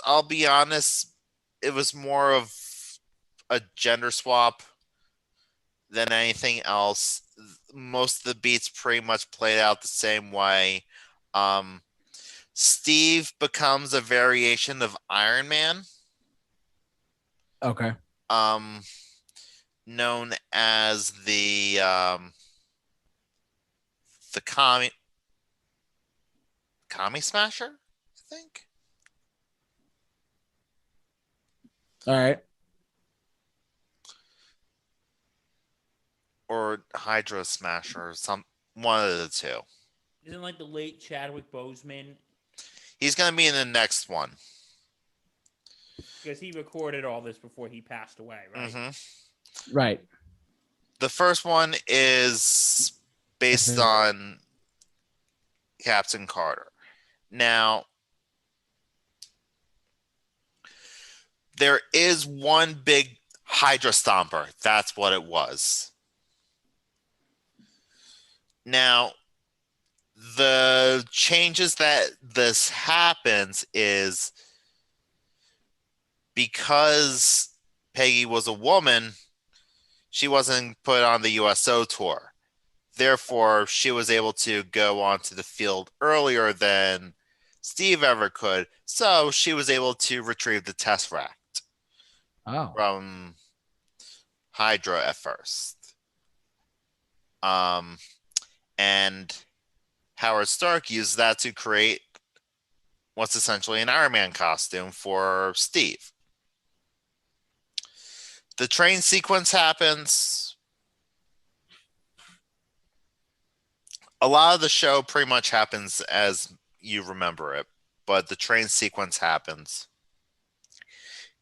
I'll be honest, it was more of a gender swap than anything else. Most of the beats pretty much played out the same way. Steve becomes a variation of Iron Man. Okay. Known as the commie smasher, I think. All right. Or Hydra Smasher, one of the two. Isn't like the late Chadwick Boseman? He's gonna be in the next one because he recorded all this before he passed away, right? Mm-hmm. Right. The first one is based on Captain Carter. Now, there is one big Hydra Stomper. That's what it was. Now, the changes that this happens is because Peggy was a woman, she wasn't put on the USO tour. Therefore, she was able to go onto the field earlier than Steve ever could. So she was able to retrieve the Tesseract from Hydra at first. And Howard Stark used that to create what's essentially an Iron Man costume for Steve. The train sequence happens. A lot of the show pretty much happens as you remember it, but the train sequence happens.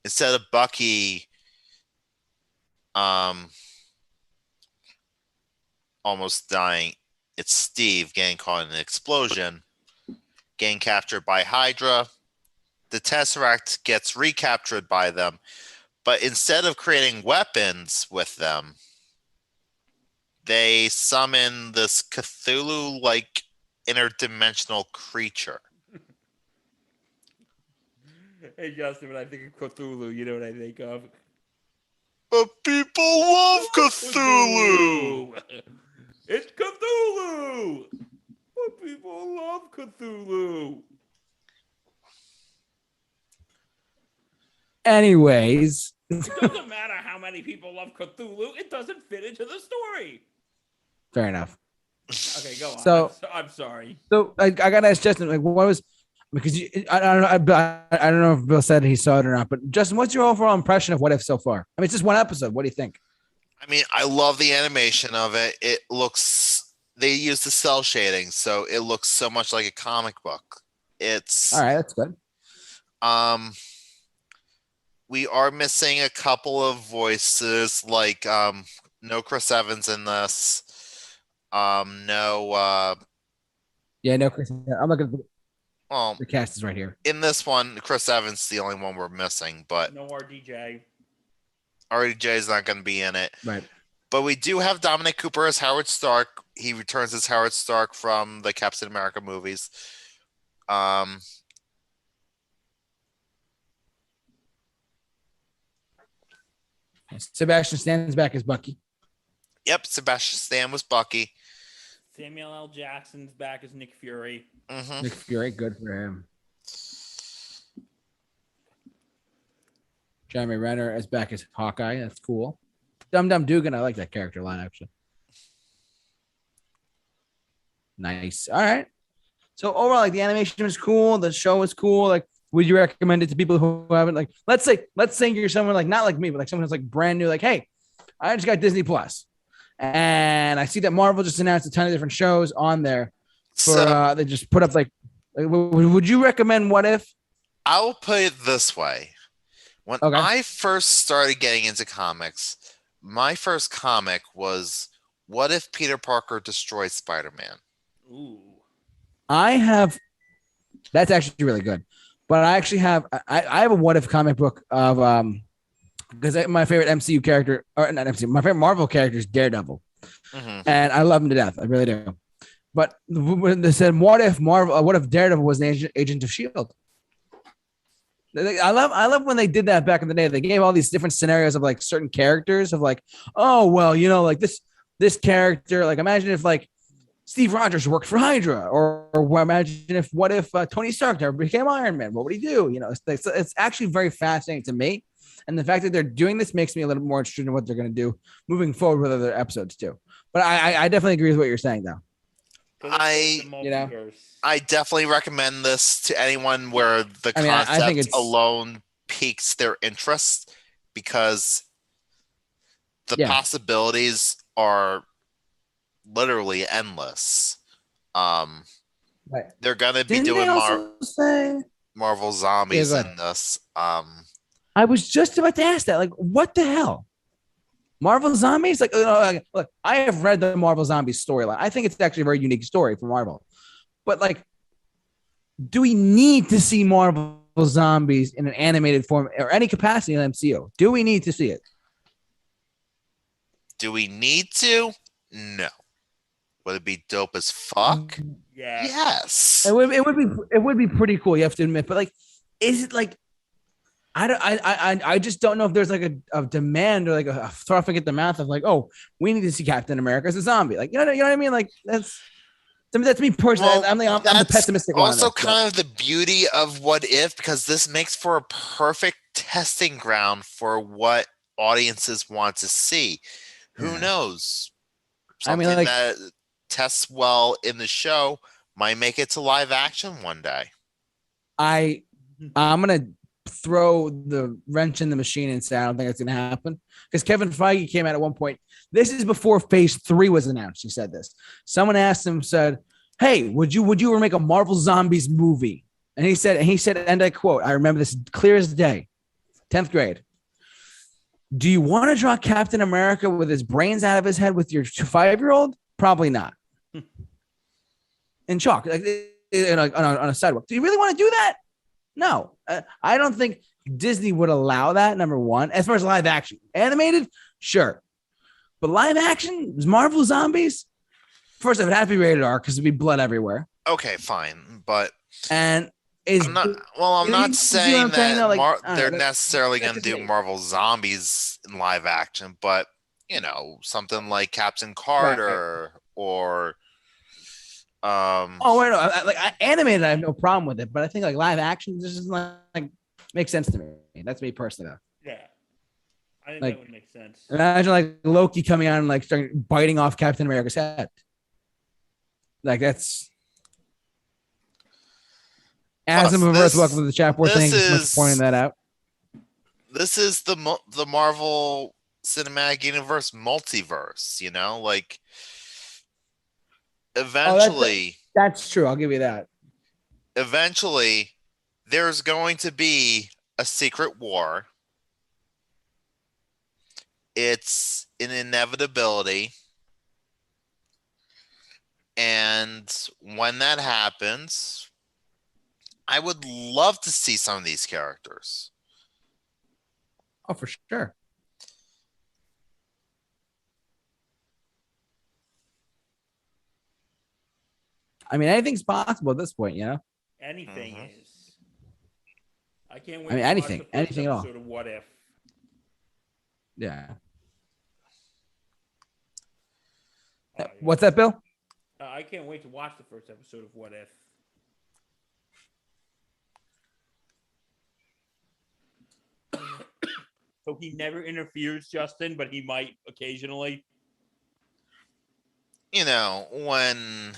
Instead of Bucky almost dying, it's Steve getting caught in an explosion, getting captured by Hydra. The Tesseract gets recaptured by them, but instead of creating weapons with them, they summon this Cthulhu-like interdimensional creature. Hey, Justin, when I think of Cthulhu, you know what I think of? But people love Cthulhu! It's Cthulhu! But people love Cthulhu! Anyways. It doesn't matter how many people love Cthulhu. It doesn't fit into the story. Fair enough. Okay, go on. So I'm sorry. So I got to ask Justin, like, what was, because I don't know, I don't know if Bill said he saw it or not, but Justin, what's your overall impression of What If so far? I mean, it's just one episode. What do you think? I mean, I love the animation of it. It looks, they use the cell shading, so it looks so much like a comic book. It's all right. That's good. We are missing a couple of voices, like no Chris Evans in this. No Chris. I'm looking. Well, the cast is right here. In this one, Chris Evans is the only one we're missing, but no RDJ. RDJ is not going to be in it. Right. But we do have Dominic Cooper as Howard Stark. He returns as Howard Stark from the Captain America movies. Sebastian Stan's back as Bucky. Yep, Sebastian Stan was Bucky. Samuel L. Jackson's back as Nick Fury. Mm-hmm. Nick Fury, good for him. Jeremy Renner is back as Hawkeye. That's cool. Dum Dum Dugan, I like that character line actually. Nice. All right. So overall, like the animation was cool. The show was cool. Like, would you recommend it to people who haven't? Like, let's say you're someone like not like me, but like someone who's like brand new. Like, hey, I just got Disney Plus, and I see that Marvel just announced a ton of different shows on there. For they just put up like would you recommend What If? I'll put it this way. When I first started getting into comics, my first comic was What If Peter Parker Destroyed Spider-Man? Ooh. I have that's actually really good. But I actually have I have a What If comic book of because my favorite MCU character or not MCU, my favorite Marvel character is Daredevil. Mm-hmm. And I love him to death. I really do. But when they said what if Daredevil was an agent of S.H.I.E.L.D.? I love when they did that back in the day. They gave all these different scenarios of like certain characters of like, oh well, you know, like this character, like imagine if like Steve Rogers worked for Hydra, or imagine if what if Tony Stark never became Iron Man? What would he do? You know, it's actually very fascinating to me, and the fact that they're doing this makes me a little more interested in what they're going to do moving forward with other episodes too. But I definitely agree with what you're saying though. I definitely recommend this to anyone where the concept alone piques their interest, because the possibilities are literally endless. They're gonna be doing Marvel Zombies in this. I was just about to ask that. Like, what the hell? Marvel Zombies? Like, look, I have read the Marvel Zombies storyline. I think it's actually a very unique story for Marvel. But like, do we need to see Marvel Zombies in an animated form or any capacity in the MCU? Do we need to see it? Do we need to? No. Would it be dope as fuck? Yeah. Yes. It would be pretty cool. You have to admit, but like, is it like? I just don't know if there's like a demand or like a frothing at the mouth of like, oh, we need to see Captain America as a zombie. Like, you know what I mean? Like that's me personally. Well, I'm the pessimistic one. Also, kind of the beauty of What If, because this makes for a perfect testing ground for what audiences want to see. Who knows? Something that tests well in the show might make it to live action one day. I'm gonna throw the wrench in the machine and say I don't think it's gonna happen, because Kevin Feige came out at one point. This is before Phase 3 was announced. He said this. Someone asked him, said, "Hey, would you ever make a Marvel Zombies movie?" And he said, and I quote, I remember this clear as day, 10th grade. Do you want to draw Captain America with his brains out of his head with your 5-year-old? Probably not. In chalk, like on a sidewalk. Do you really want to do that? No, I don't think Disney would allow that. Number one, as far as live action, animated, sure, but live action, Marvel Zombies. First, it would have to be rated R because there'd be blood everywhere. Okay, fine, but I'm not saying that they're necessarily going to do Marvel Zombies in live action, but you know, something like Captain Carter or. Animated, I have no problem with it, but I think like live action just doesn't like make sense to me. That's me personally, though. Yeah, I think that would make sense. Imagine like Loki coming out and like starting biting off Captain America's head. Like that's. As of Earth, welcome to the chat board. Thank you so much for pointing that out. This is the Marvel Cinematic Universe multiverse. You know, like. Eventually, that's true. I'll give you that. Eventually, there's going to be a secret war. It's an inevitability. And when that happens, I would love to see some of these characters. Oh, for sure. I mean, anything's possible at this point, you know? Anything is. I can't wait. I mean, anything at all. Of What If. Yeah. Yeah. What's that, Bill? I can't wait to watch the first episode of What If. So he never interferes, Justin, but he might occasionally. You know, when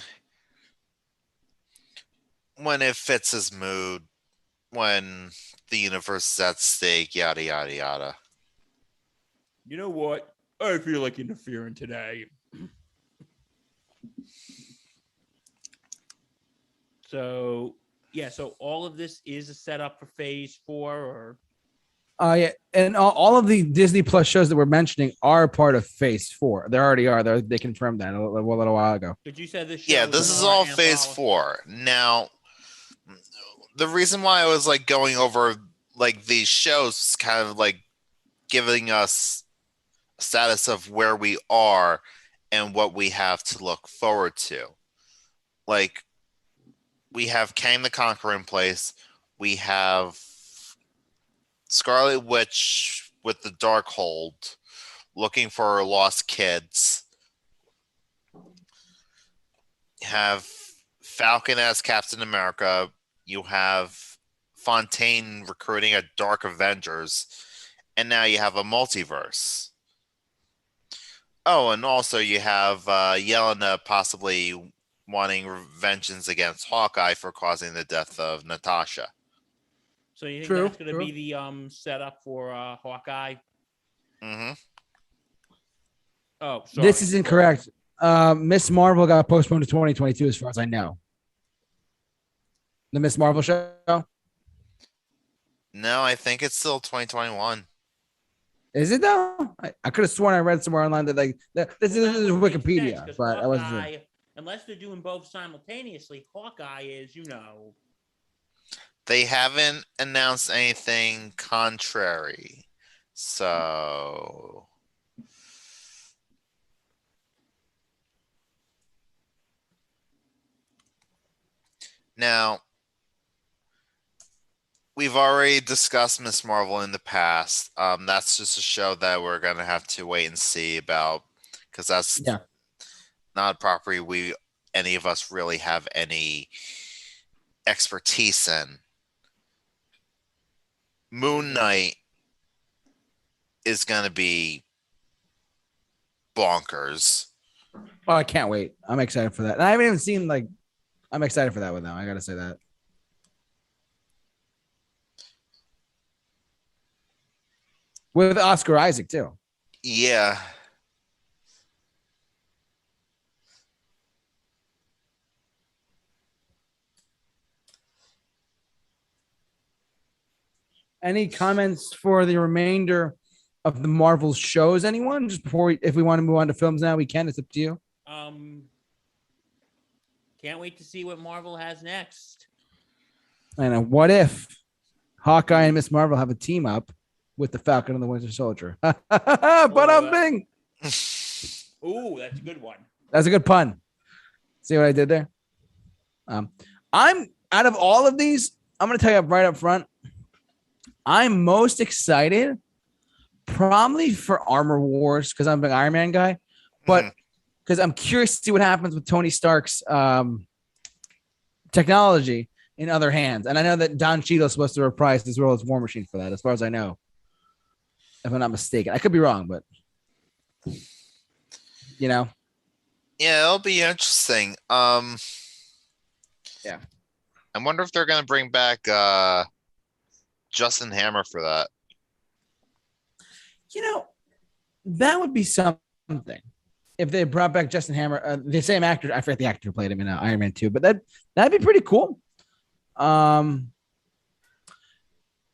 it fits his mood, when the universe is at stake, yada yada yada. You know what? I feel like interfering today. So yeah, so all of this is a setup for Phase 4, or Yeah, and all of the Disney Plus shows that we're mentioning are part of Phase 4. They already are. They confirmed that a little while ago. did you say this show? Yeah, this is all Phase 4. Now, the reason why I was like going over like these shows, kind of like giving us a status of where we are and what we have to look forward to. Like, we have Kang the Conqueror in place. We have Scarlet Witch with the Darkhold looking for her lost kids. You have Falcon as Captain America. You have Fontaine recruiting a Dark Avengers. And now you have a multiverse. Oh, and also you have Yelena possibly wanting vengeance against Hawkeye for causing the death of Natasha. So you think True, that's going to true. be the setup for Hawkeye? Mm-hmm. Oh, sorry. This is incorrect. Miss Marvel got postponed to 2022, as far as I know. The Miss Marvel show. No, I think it's still 2021. Is it though? I could have sworn I read somewhere online that like this is Wikipedia, but I wasn't sure. Unless they're doing both simultaneously, Hawkeye is, They haven't announced anything contrary. So now we've already discussed Miss Marvel in the past. That's just a show that we're gonna have to wait and see about, because that's not a property any of us really have any expertise in. Moon Knight is gonna be bonkers. Oh, I can't wait. I'm excited for that. And I haven't even seen I'm excited for that one now. I gotta say that. With Oscar Isaac too. Yeah. Any comments for the remainder of the Marvel shows? Anyone? Just before if we want to move on to films now, we can. It's up to you. Can't wait to see what Marvel has next. And what if Hawkeye and Miss Marvel have a team up with the Falcon and the Winter Soldier? But I'm Bing. Ooh, that's a good one. That's a good pun. See what I did there? I'm out of all of these, I'm going to tell you right up front, I'm most excited probably for Armor Wars because I'm an Iron Man guy, but because I'm curious to see what happens with Tony Stark's technology in other hands. And I know that Don Cheadle is supposed to reprise his role as War Machine for that, as far as I know, if I'm not mistaken. I could be wrong, but Yeah, it'll be interesting. Yeah. I wonder if they're going to bring back Justin Hammer for that. That would be something if they brought back Justin Hammer, the same actor. I forget the actor who played him in Iron Man 2, but that'd be pretty cool.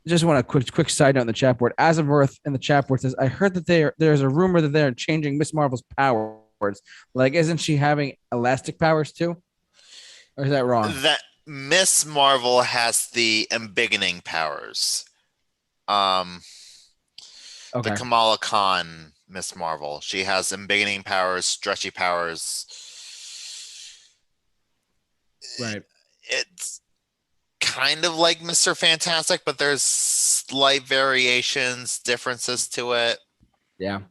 Just want a quick side note in the chat board. As of Earth in the chat board says, I heard that there's a rumor that they're changing Miss Marvel's powers. Like, isn't she having elastic powers too? Or is that wrong? That Miss Marvel has the embiggening powers. The Kamala Khan Miss Marvel. She has embiggening powers, stretchy powers. Right. It's kind of like Mr. Fantastic, but there's slight variations, differences to it. Yeah.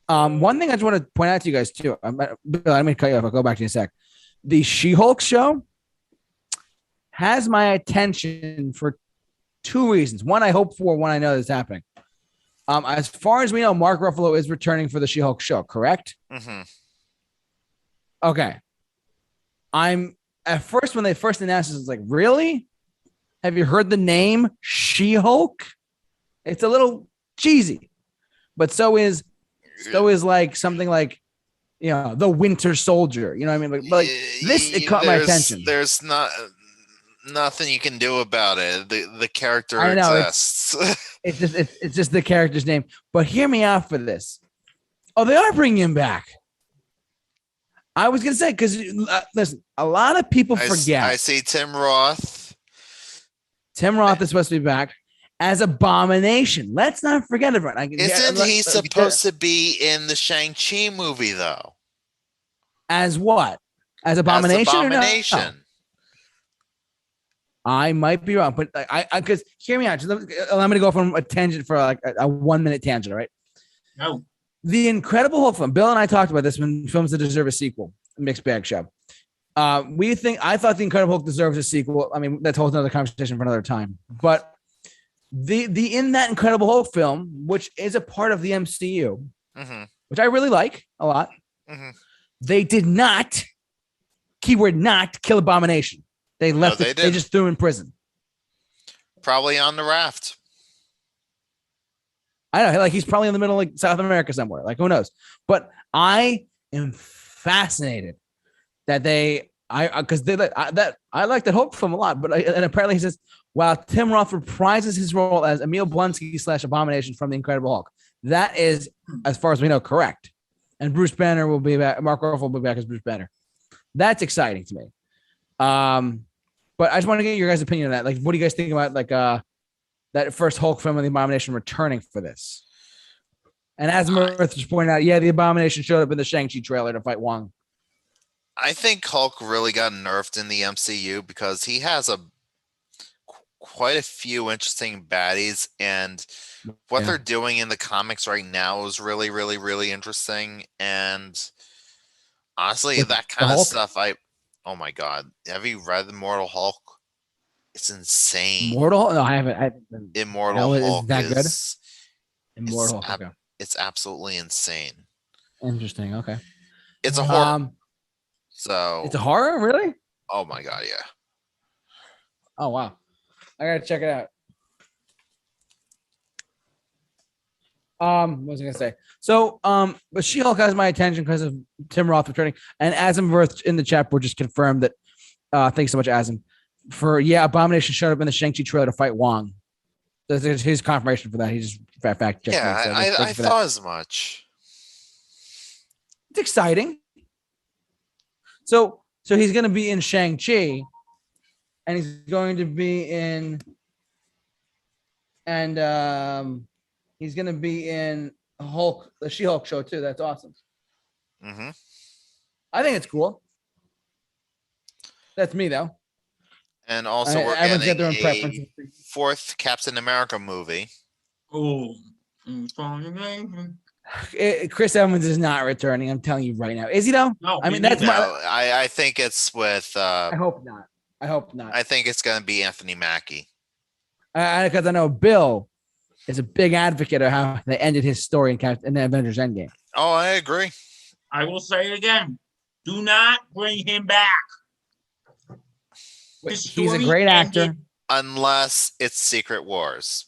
One thing I just want to point out to you guys too. I'm gonna cut you off. I'll go back to you in a sec. The She-Hulk show has my attention for two reasons. One, I hope for. One, I know this is happening. As far as we know, Mark Ruffalo is returning for the She-Hulk show. Correct? Mm-hmm. Okay. I'm at first when they first announced this, it's like, really? Have you heard the name She-Hulk? It's a little cheesy, but so is like something like, the Winter Soldier. You know what I mean? Like this, it caught my attention. There's nothing you can do about it. The character I know, exists. It's just the character's name. But hear me out for this. Oh, they are bringing him back. I was gonna say because listen, a lot of people forget. I see Tim Roth. Tim Roth is supposed to be back as Abomination. Let's not forget it. Isn't he supposed to be in the Shang-Chi movie though? As what? As Abomination? As Abomination. No? I might be wrong, but I because hear me out. I'm going to go from a tangent for like a 1 minute tangent, right? No. The Incredible Hulk film. Bill and I talked about this when films that deserve a sequel. Mixed bag show. I thought the Incredible Hulk deserves a sequel. I mean, that's a whole other conversation for another time. But the in that Incredible Hulk film, which is a part of the MCU, mm-hmm. which I really like a lot, mm-hmm. they did not, keyword not, kill Abomination. They left they just threw him in prison. Probably on the raft. I know, like he's probably in the middle of like South America somewhere. Like who knows? But I am fascinated that I like that Hulk film a lot. But and apparently he says, while Tim Roth reprises his role as Emil Blonsky / Abomination from the Incredible Hulk, that is, as far as we know, correct. And Bruce Banner will be back. Mark Ruffalo will be back as Bruce Banner. That's exciting to me. But I just want to get your guys' opinion on that. Like, what do you guys think about like that first Hulk film of the Abomination returning for this? And as Mirth just pointed out, the Abomination showed up in the Shang-Chi trailer to fight Wong. I think Hulk really got nerfed in the MCU because he has quite a few interesting baddies, and what they're doing in the comics right now is really, really, really interesting. And honestly, with that kind of stuff, oh my god, have you read Immortal Hulk? It's insane. Immortal? No, I haven't. Immortal Hulk is that good? Immortal. It's absolutely insane. Interesting. Okay. It's a horror. So it's a horror, really? Oh my god, yeah. Oh wow, I gotta check it out. What was I gonna say? So, but She-Hulk has my attention because of Tim Roth returning, and Azim Verth in the chat board just confirmed that. Thanks so much, Azim. Abomination showed up in the Shang-Chi trailer to fight Wong. There's his confirmation for that. He just fact checked. Yeah, I thought as much. It's exciting. So he's going to be in Shang-Chi, and he's going to be in, he's going to be in Hulk, the She-Hulk show too. That's awesome. Mm-hmm. I think it's cool. That's me though. And also, we're getting a fourth Captain America movie. Oh, Chris Evans is not returning. I'm telling you right now. Is he though? No, I mean I think it's with. I hope not. I think it's going to be Anthony Mackie. Because I know Bill is a big advocate of how they ended his story in the Avengers Endgame. Oh, I agree. I will say it again. Do not bring him back. He's a great actor. Unless it's Secret Wars.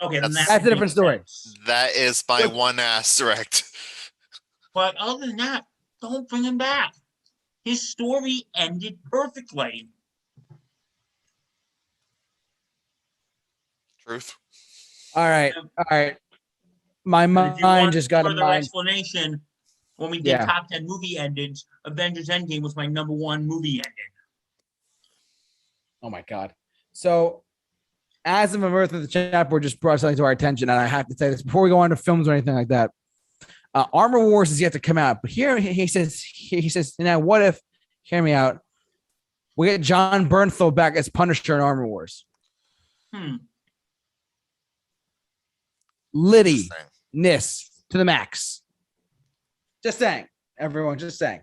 Okay, that's a different story. That is my one asterisk. But other than that, don't bring him back. His story ended perfectly. Truth. All right. My mind just got a mind. Explanation. When we did top 10 movie endings, Avengers Endgame was my number one movie ending. Oh my god! So, as of Earth of the chat board just brought something to our attention, and I have to say this before we go on to films or anything like that. Armor Wars is yet to come out, but here he says, now what if? Hear me out. We get John Bernthal back as Punisher in Armor Wars. Liddy, Nis to the max. Just saying, everyone. Just saying.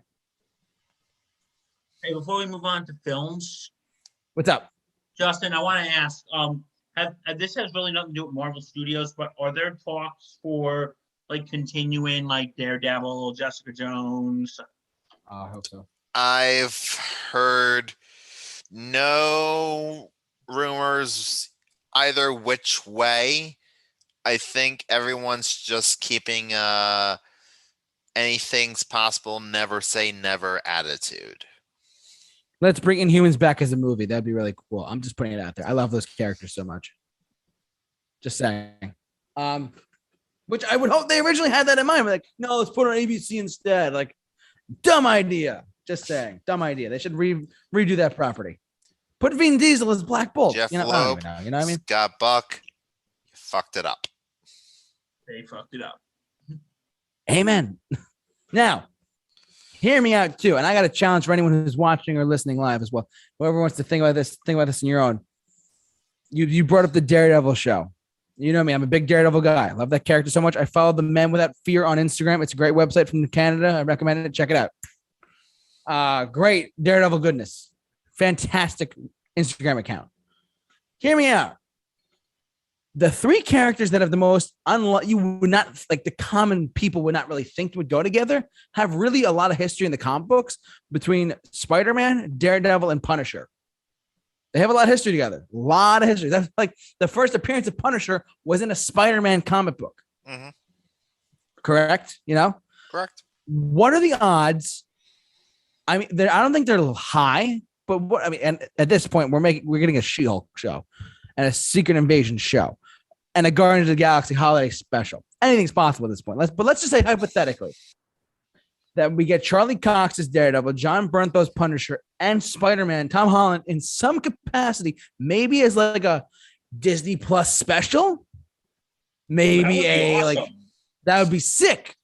Hey, before we move on to films, what's up, Justin? I want to ask. This has really nothing to do with Marvel Studios, but are there talks for like continuing like Daredevil, Jessica Jones? I hope so. I've heard no rumors either which way. I think everyone's just keeping anything's possible, never say never attitude. Let's bring Inhumans back as a movie. That'd be really cool. I'm just putting it out there. I love those characters so much. Just saying. Which I would hope they originally had that in mind. Like, no, let's put it on ABC instead. Like, dumb idea. Just saying, dumb idea. They should redo that property. Put Vin Diesel as Black Bolt. Jeff I don't Loeb, even know. You know what I mean? Scott Buck, you fucked it up. They fucked it up. Amen. Now, hear me out too. And I got a challenge for anyone who's watching or listening live as well. Whoever wants to think about this in your own. You brought up the Daredevil show. You know me. I'm a big Daredevil guy. I love that character so much. I follow the Men Without Fear on Instagram. It's a great website from Canada. I recommend it. Check it out. Great Daredevil goodness. Fantastic Instagram account. Hear me out. The three characters that have the most you would not like the common people would not really think would go together have really a lot of history in the comic books between Spider-Man, Daredevil, and Punisher. They have a lot of history together. A lot of history. That's like the first appearance of Punisher was in a Spider-Man comic book. Mm-hmm. Correct? You know? Correct. What are the odds? I mean, I don't think they're high, but and at this point, we're getting a She-Hulk show and a Secret Invasion show and a Guardians of the Galaxy holiday special. Anything's possible at this point. Let's just say hypothetically that we get Charlie Cox as Daredevil, John Bernthal as Punisher, and Spider-Man, Tom Holland in some capacity, maybe as like a Disney Plus special, maybe that would be sick.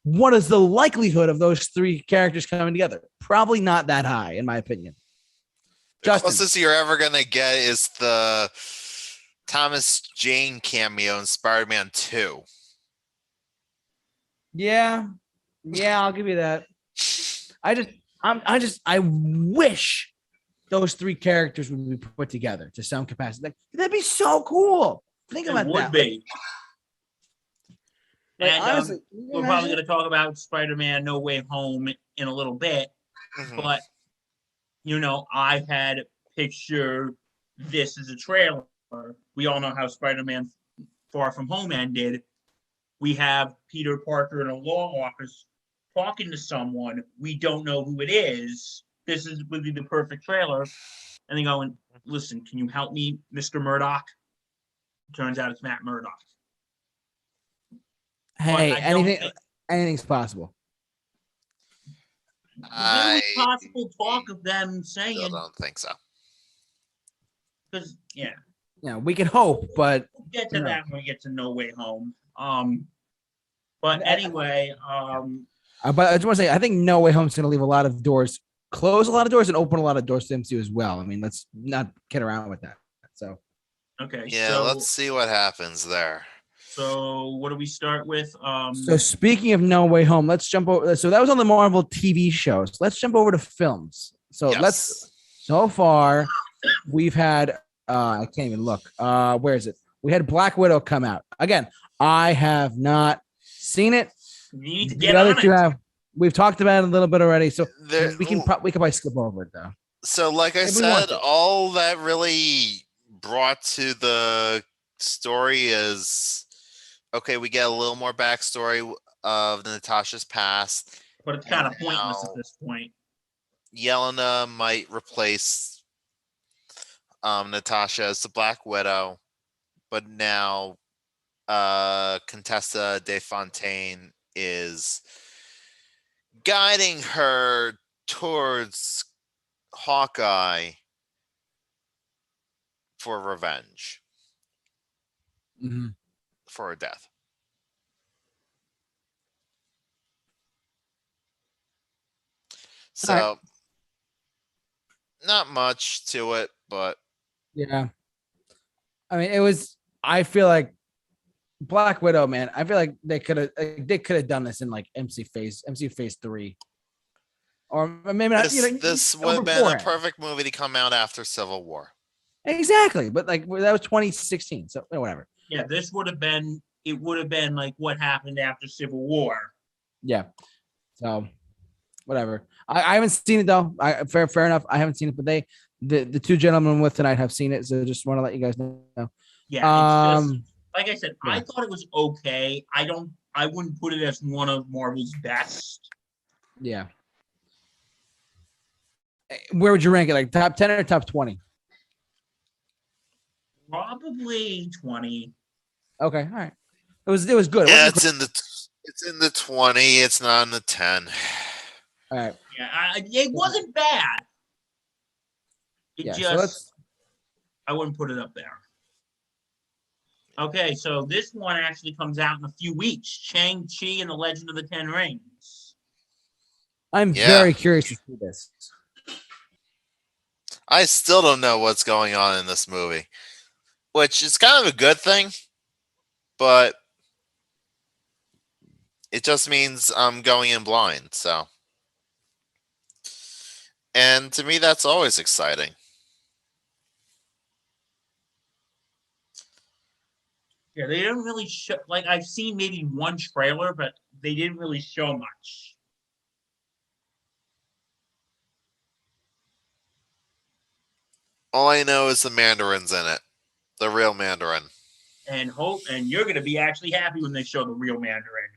What is the likelihood of those three characters coming together? Probably not that high, in my opinion. The closest you're ever gonna get is the Thomas Jane cameo in Spider-Man 2. Yeah, I'll give you that. I wish those three characters would be put together to some capacity. Like, that'd be so cool. Think about that. Would be. Like, And honestly, we're probably going to talk about Spider-Man No Way Home in a little bit, but I had pictured this as a trailer. We all know how Spider-Man Far From Home ended. We have Peter Parker in a law office talking to someone. We don't know who it is. Would be the perfect trailer. And they going, listen, can you help me, Mr. Murdoch? Turns out it's Matt Murdock. Hey, anything's possible. There was possible talk of them saying. I don't think so. Because we can hope, but we'll get to that when we get to No Way Home. But anyway, but I just want to say, I think No Way Home's going to leave a lot of doors, close a lot of doors, and open a lot of doors to MCU as well. I mean, let's not kid around with that. So, okay. Yeah, let's see what happens there. So, what do we start with? So, speaking of No Way Home, let's jump over. So, that was on the Marvel TV shows. Let's jump over to films. So, so far, we've had, I can't even look. Where is it? We had Black Widow come out. Again, I have not seen it. You need to get the other on two it. have. We've talked about it a little bit already. So, we can probably skip over it, though. So, like I said, all that really brought to the story is, okay, we get a little more backstory of Natasha's past. But it's kind of pointless at this point. Yelena might replace Natasha as the Black Widow, but now Contessa de Fontaine is guiding her towards Hawkeye for revenge. Mm-hmm. For her death. So not much to it, but Yeah. I mean, it was. I feel like Black Widow, man. I feel like they could have done this in like MC Phase 3, or maybe not. this would Or have been a beforehand. perfect movie to come out after Civil War. Exactly, but like that was 2016, so whatever. Yeah, this would have been. It would have been like what happened after Civil War. Yeah. So whatever. I haven't seen it though. Fair enough. I haven't seen it, but the two gentlemen I'm with tonight have seen it, so just want to let you guys know. Yeah, it's just like I said. yeah. I thought it was okay. I wouldn't put it as one of Marvel's best. Yeah. Where would you rank it? Like top 10 or top 20? Probably 20. Okay, all right. It was good. Yeah, it's in the 20. It's not in the 10. All right. Yeah, it wasn't bad. It just I wouldn't put it up there. Okay, so this one actually comes out in a few weeks. Shang-Chi and the Legend of the Ten Rings. I'm very curious to see this. I still don't know what's going on in this movie, which is kind of a good thing, but it just means I'm going in blind. So, and to me, that's always exciting. Yeah, they didn't really show. Like I've seen maybe one trailer, but they didn't really show much. All I know is the Mandarin's in it, the real Mandarin. And you're gonna be actually happy when they show the real Mandarin.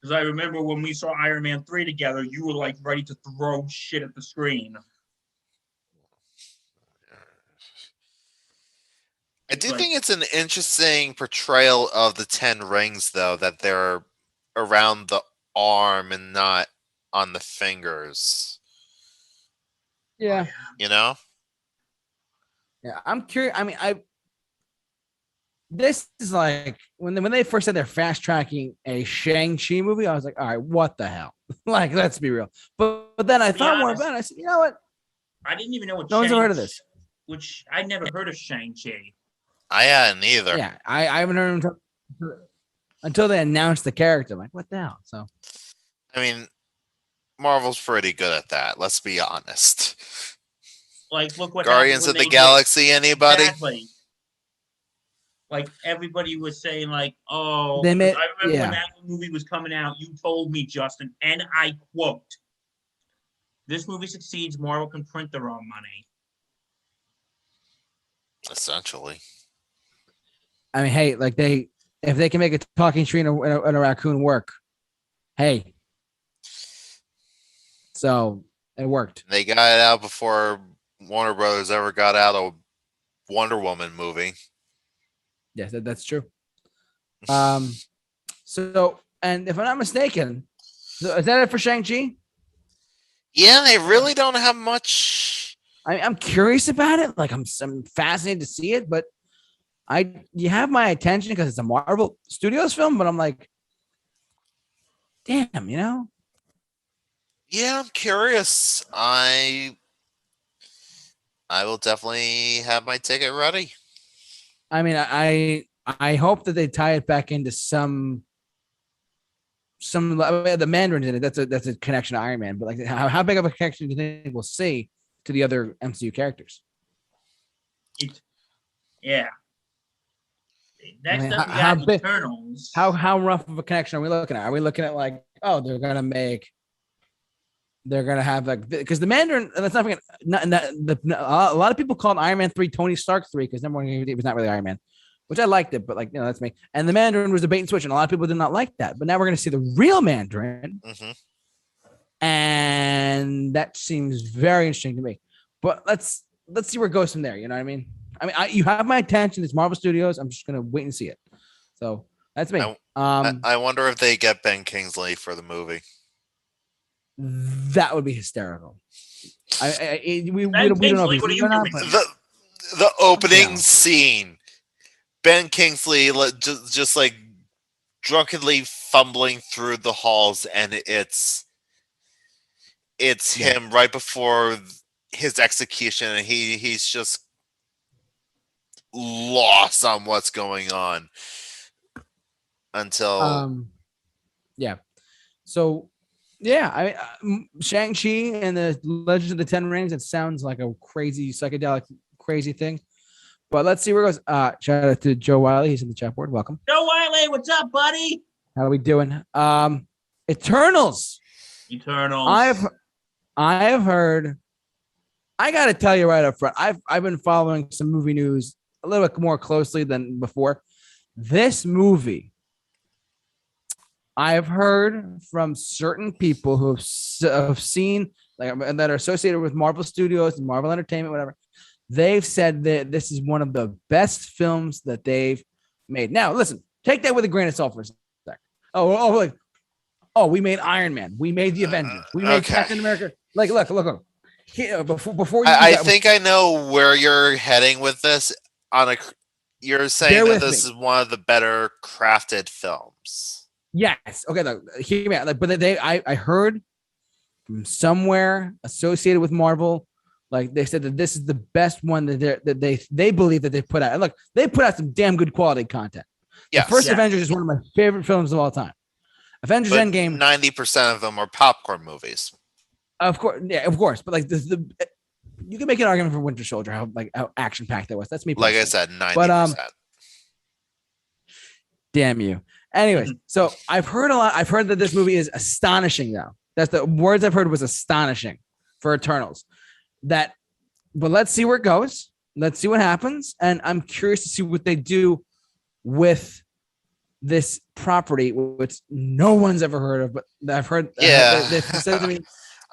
Because I remember when we saw Iron Man 3 together, you were like ready to throw shit at the screen. I do think it's an interesting portrayal of the 10 rings, though, that they're around the arm and not on the fingers. Yeah. You know? Yeah, I'm curious. I mean, this is like when they first said they're fast tracking a Shang-Chi movie, I was like, all right, what the hell? Like, let's be real. But then I thought more about it. I said, you know what? I didn't even know what no one's ever heard of this. Which I'd never heard of Shang-Chi. I hadn't either. Yeah, I haven't heard him until they announced the character. I'm like, what the hell? So, I mean, Marvel's pretty good at that. Let's be honest. Like, look what Guardians of the Galaxy. Anybody? Exactly. Like everybody was saying, like, "Oh, I remember when that movie was coming out. You told me, Justin, and I quote: This movie succeeds, Marvel can print their own money." Essentially. I mean, hey, like if they can make a talking tree and a raccoon work, hey. So it worked. They got it out before Warner Brothers ever got out a Wonder Woman movie. Yes, that's true. So, and if I'm not mistaken, so is that it for Shang-Chi? Yeah, they really don't have much. I'm curious about it. Like, I'm fascinated to see it, but you have my attention because it's a Marvel Studios film, but I'm like, damn, you know? Yeah, I'm curious. I will definitely have my ticket ready. I mean, I hope that they tie it back into some the Mandarin's in it. That's a connection to Iron Man, but like how big of a connection do you think we'll see to the other MCU characters? Yeah. Next up, we got Eternals. How rough of a connection are we looking at? Are we looking at like, oh, they're gonna have like, because the Mandarin, and that's not a lot of people called Iron Man 3 Tony Stark 3 because number one, it was not really Iron Man, which I liked it, but like, you know, that's me. And the Mandarin was a bait and switch, and a lot of people did not like that. But now we're going to see the real Mandarin, and that seems very interesting to me. But let's see where it goes from there. You know what I mean? You have my attention. It's Marvel Studios. I'm just going to wait and see it. So that's me. I wonder if they get Ben Kingsley for the movie. That would be hysterical. We don't know if he's not, the opening scene. Ben Kingsley just like drunkenly fumbling through the halls, and it's it's him right before his execution, and he's just lost on what's going on until yeah. So Shang-Chi and the Legends of the Ten Rings, it sounds like a crazy psychedelic crazy thing. But let's see where it goes. Shout out to Joe Wiley. He's in the chat board. Welcome. Joe Wiley, what's up, buddy? How are we doing? Eternals. I have heard. I got to tell you right up front. I've been following some movie news a little bit more closely than before. This movie, I've heard from certain people who have seen that are associated with Marvel Studios and Marvel Entertainment, whatever. They've said that this is one of the best films that they've made. Now, listen, take that with a grain of salt for a sec. We made Iron Man. We made the Avengers. We made Captain America. Look. Before you I think I know where you're heading with this. You're saying that this is one of the better crafted films. Yes. Okay. Look, hear me out. But I heard from somewhere associated with Marvel. Like they said that this is the best one that they believe that they put out. And look, they put out some damn good quality content. Yes. The first Avengers is one of my favorite films of all time. Avengers Endgame. 90% of them are popcorn movies. Of course. But like you can make an argument for Winter Soldier how action packed that was. That's me. Like I said, 90%. But damn you. Anyways, so I've heard a lot. I've heard that this movie is astonishing. Though that's the words I've heard was astonishing for Eternals. But let's see where it goes. Let's see what happens. And I'm curious to see what they do with this property, which no one's ever heard of, but I've heard. Yeah. They said to me,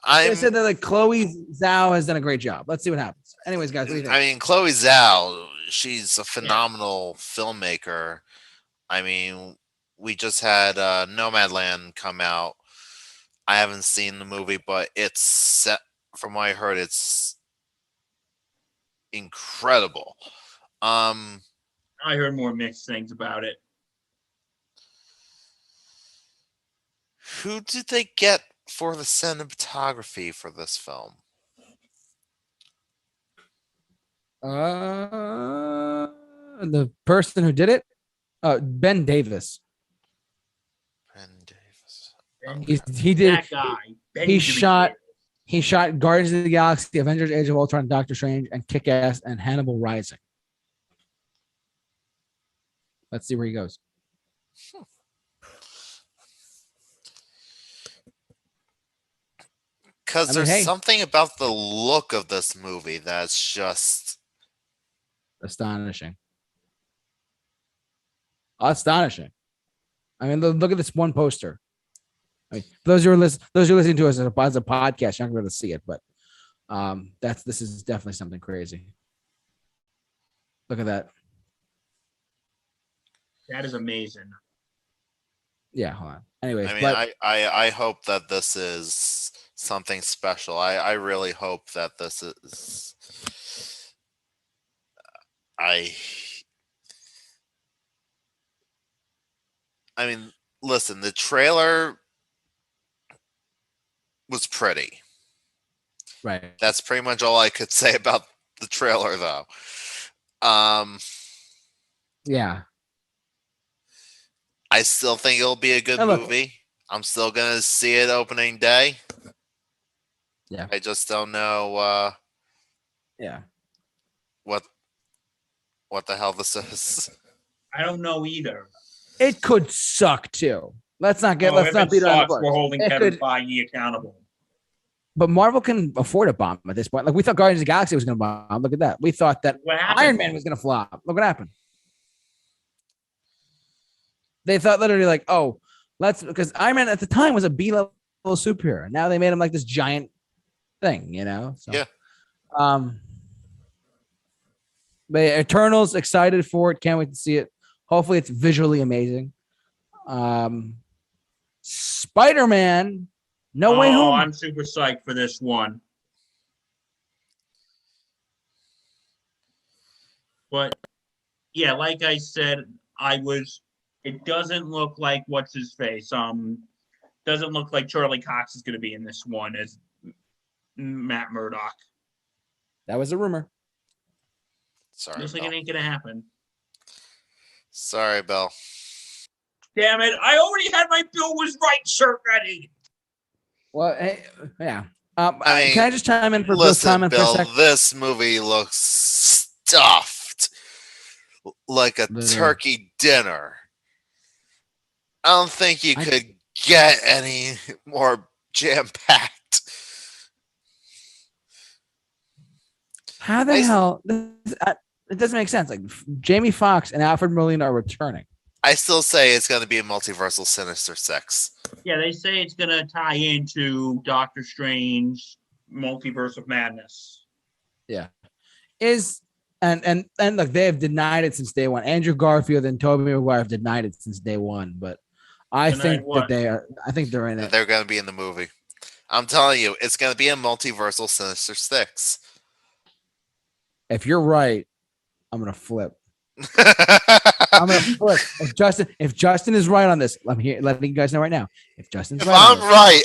they said that like Chloe Zhao has done a great job. Let's see what happens. Anyways, guys, what do you think? I mean, Chloe Zhao, she's a phenomenal filmmaker. I mean, we just had Nomadland come out. I haven't seen the movie, but it's set. From what I heard, it's incredible. I heard more mixed things about it. Who did they get for the cinematography for this film? The person who did it, Ben Davis. He did that guy. He shot Guardians of the Galaxy, Avengers: Age of Ultron, Doctor Strange, and Kick-Ass, and Hannibal Rising. Let's see where he goes. Because there's something about the look of this movie that's just astonishing. Astonishing. I mean, look at this one poster. I mean, those who are listening to us as a podcast, you're not going to be able to see it, but this is definitely something crazy. Look at that. That is amazing. Yeah, hold on. Anyways, I mean, I hope that this is something special. I really hope that this is. I mean, listen, the trailer was pretty. Right. That's pretty much all I could say about the trailer, though. Yeah. I still think it'll be a good movie. I'm still gonna see it opening day. Yeah. I just don't know. What the hell this is? I don't know either. It could suck too. Let's not beat it on the bush. We're holding Kevin Feige accountable. But Marvel can afford a bomb at this point. Like we thought Guardians of the Galaxy was going to bomb. Look at that. We thought that Iron Man was going to flop. Look what happened. They thought literally like, because Iron Man at the time was a B-level superhero. Now they made him like this giant thing, you know? So, yeah. But Eternals, excited for it. Can't wait to see it. Hopefully it's visually amazing. Spider-Man, No Way Home. I'm super psyched for this one. But yeah, like I said, it doesn't look like what's his face. Doesn't look like Charlie Cox is going to be in this one as Matt Murdock. That was a rumor. Sorry, Looks like Bill. it ain't gonna happen. Sorry, Bill. Damn it! I already had my Bill was right shirt ready. Well, hey, yeah. I mean, can I just chime in for Bill's Listen, comment Bill, for a sec? this movie looks stuffed like a Literally. turkey dinner. I don't think you I- could get any more jam-packed. How the hell? It doesn't make sense. Like Jamie Foxx and Alfred Molina are returning. I still say it's going to be a multiversal Sinister Six. Yeah, they say it's gonna tie into Doctor Strange, Multiverse of Madness. Yeah. And look, they have denied it since day one. Andrew Garfield and Tobey Maguire have denied it since day one, but I Denied think what? that they are. I think they're in it. They're going to be in the movie. I'm telling you, it's going to be a multiversal Sinister Six. If you're right, I'm gonna flip. I'm gonna flip. If Justin is right on this, I'm here letting you guys know right now. If Justin's If right, on I'm this, right,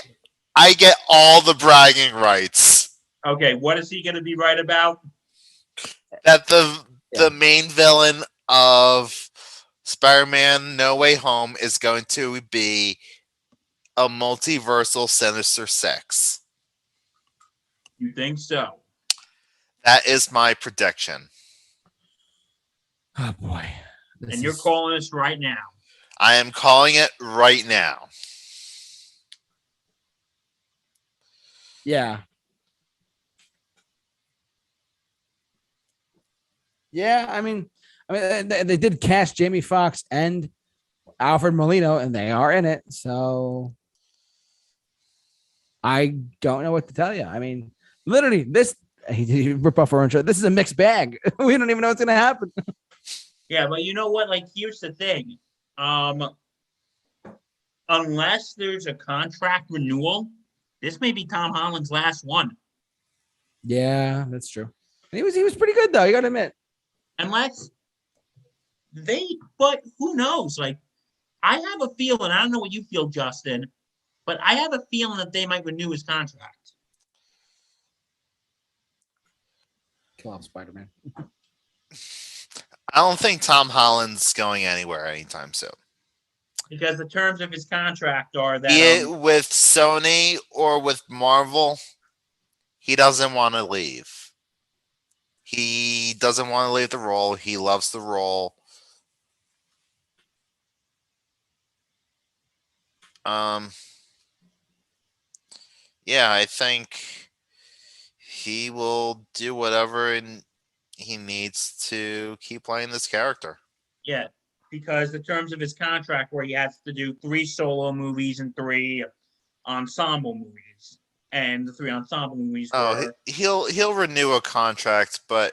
I get all the bragging rights. Okay, what is he gonna be right about? That the main villain of Spider-Man No Way Home is going to be a multiversal Sinister Six. You think so? That is my prediction. oh boy, And you're calling us right now. I am calling it right now. Yeah. Yeah, I mean, they did cast Jamie Foxx and Alfred Molina, and they are in it. So I don't know what to tell you. I mean, literally, this he rip off our intro. This is a mixed bag. We don't even know what's gonna happen. Yeah, but you know what? Like, here's the thing. Unless there's a contract renewal, this may be Tom Holland's last one. Yeah, that's true. And he was pretty good though. You gotta admit. Unless but who knows? Like, I have a feeling, I don't know what you feel, Justin, but I have a feeling that they might renew his contract. Kill off Spider-Man. I don't think Tom Holland's going anywhere anytime soon. Because the terms of his contract are that With Sony or with Marvel, he doesn't want to leave. He doesn't want to leave the role. He loves the role. Yeah, I think he will do whatever he needs to keep playing this character. yeah, because the terms of his contract where he has to do 3 solo movies and 3 ensemble movies. And the 3 ensemble movies were... he'll renew a contract, but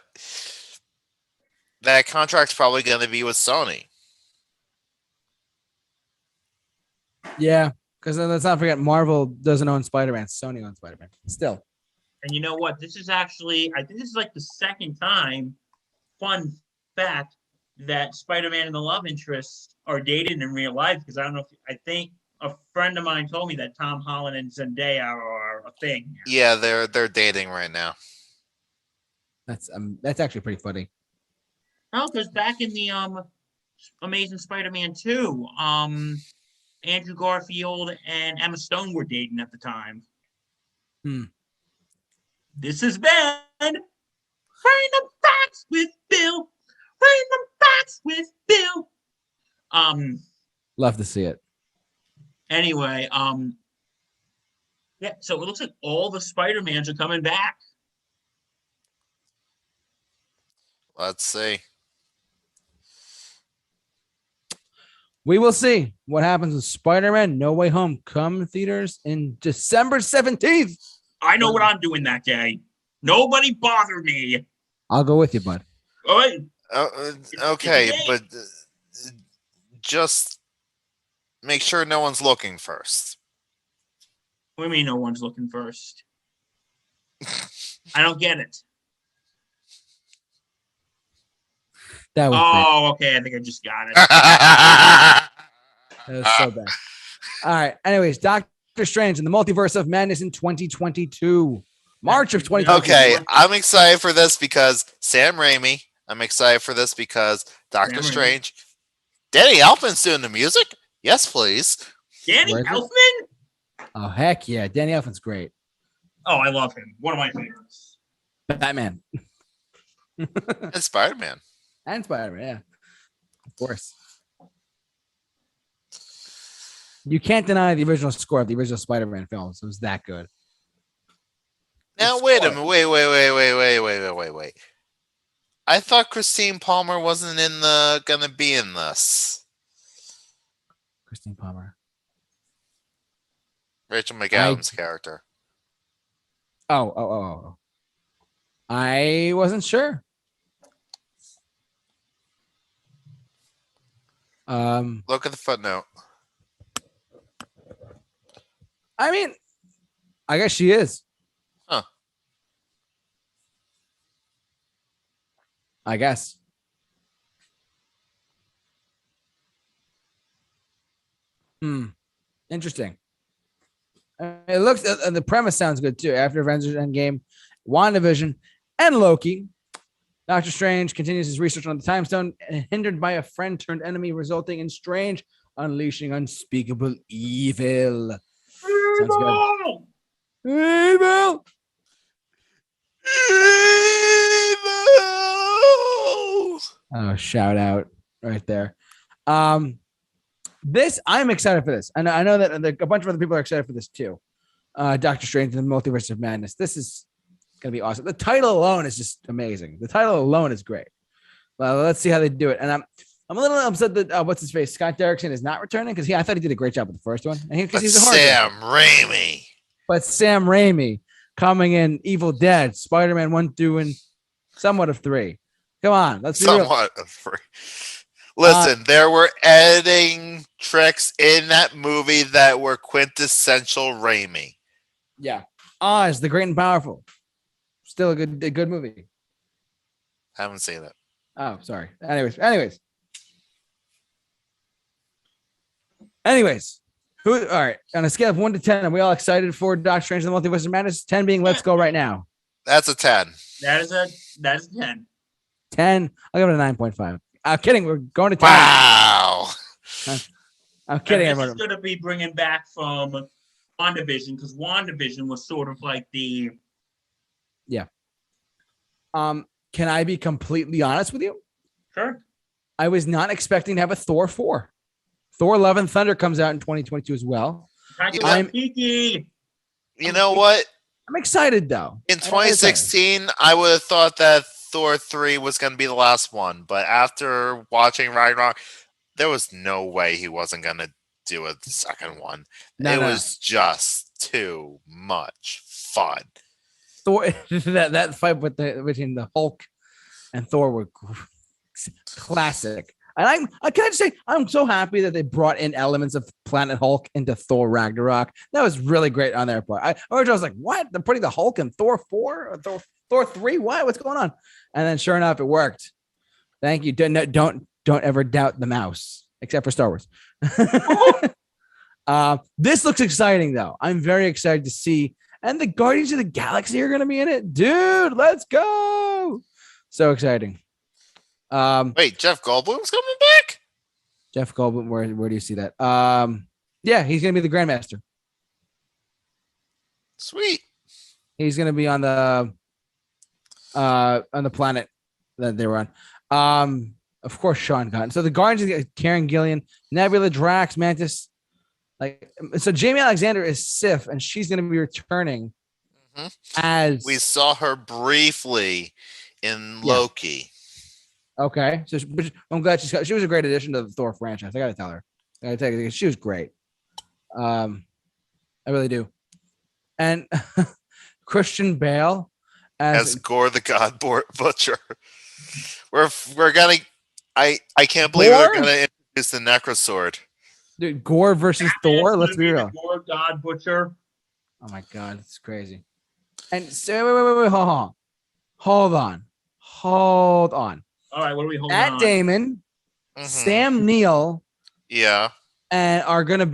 that contract's probably going to be with Sony. Yeah, because let's not forget Marvel doesn't own Spider-Man. Sony owns Spider-Man. Still. And you know what? This is actually, I think this is like the second time, fun fact, that Spider-Man and the love interest are dated in real life. Because I don't know if, I think a friend of mine told me that Tom Holland and Zendaya are a thing. Yeah, they're dating right now. That's actually pretty funny. Oh, because back in the Amazing Spider-Man 2, Andrew Garfield and Emma Stone were dating at the time. This has been Random Facts with Bill. Random Facts with Bill. Love to see it. Anyway, yeah, so it looks like all the Spider-Mans are coming back. Let's see. We will see what happens with Spider-Man No Way Home. Come theaters in December 17th. I know what I'm doing that day. Nobody bother me. I'll go with you, bud. All right. Okay, but just make sure no one's looking first. What do you mean no one's looking first? I don't get it. That was okay. I think I just got it. That was so bad. All right. Anyways, Doctor Strange in the Multiverse of Madness in 2022. March of 2022. Okay, I'm excited for this because Sam Raimi. I'm excited for this because Doctor Sam Raimi. Strange. Danny Elfman's doing the music. Yes, please. Danny Where is it? Elfman? Oh heck yeah, Danny Elfman's great. Oh, I love him. One of my favorites. Batman And Spider-Man. and Spider-Man, yeah, of course. You can't deny the original score of the original Spider-Man films. It was that good. Now wait a minute. Wait. I thought Christine Palmer wasn't gonna be in this. Christine Palmer. Rachel McAdams' character. Oh. I wasn't sure. Look at the footnote. I mean, I guess she is. Huh. I guess. Interesting. It looks, the premise sounds good too. After Avengers Endgame, WandaVision, and Loki, Doctor Strange continues his research on the Time Stone, hindered by a friend turned enemy, resulting in Strange unleashing unspeakable evil. Sounds good. Evil. Oh, shout out right there. This I'm excited for this. And I know that a bunch of other people are excited for this too. Doctor Strange and the Multiverse of Madness. This is gonna be awesome. The title alone is just amazing. The title alone is great. Well, let's see how they do it. And I'm a little upset that what's his face, Scott Derrickson, is not returning because I thought he did a great job with the first one. And he's a hard Sam Raimi. But Sam Raimi coming in Evil Dead, Spider-Man 1, 2, and somewhat of 3. Come on, let's be real. Somewhat of 3. Listen, there were editing tricks in that movie that were quintessential Raimi. Yeah. Oz, the Great and Powerful. Still a good movie. Haven't seen it. Oh, sorry. Anyways. All right. On a scale of 1 to 10, are we all excited for Doctor Strange and the Multiverse of Madness? 10 being let's go right now. That's a 10. That is a 10. 10. I'll give it a 9.5. I'm kidding. We're going to 10. Wow. I'm kidding. This is going to be bringing back from WandaVision because WandaVision was sort of like the. Yeah. Can I be completely honest with you? Sure. I was not expecting to have a Thor 4. Thor: Love and Thunder comes out in 2022 as well. You know what? I'm excited though. In 2016, I would have thought that Thor 3 was going to be the last one, but after watching Ragnarok, there was no way he wasn't going to do a second one. It was just too much fun. Thor, that fight between the Hulk and Thor were classic. And I can't say I'm so happy that they brought in elements of Planet Hulk into Thor Ragnarok. That was really great on their part. I was like, what? They're putting the Hulk in Thor 4 or Thor 3? What? What's going on? And then sure enough, it worked. Thank you. Don't ever doubt the mouse, except for Star Wars. This looks exciting though. I'm very excited to see. And the Guardians of the Galaxy are going to be in it. Dude, let's go. So exciting. Wait, Jeff Goldblum's coming back? Jeff Goldblum, where do you see that? Yeah, he's gonna be the Grandmaster. Sweet. He's gonna be on the planet that they were on. Of course, Sean Gunn. So the Guardians, Karen Gillian, Nebula, Drax, Mantis. So Jamie Alexander is Sif, and she's gonna be returning as we saw her briefly in Loki. Okay, so I'm glad she was a great addition to the Thor franchise. I gotta tell her. She was great. I really do. And Christian Bale as Gore the God Butcher. We're gonna. I can't believe they're gonna introduce the Necrosword. Dude, Gore versus Thor. Let's be real. Gore God Butcher. Oh my God, it's crazy. And so wait, hold on. All right, what are we holding on? Matt Damon, Sam Neill, and are going to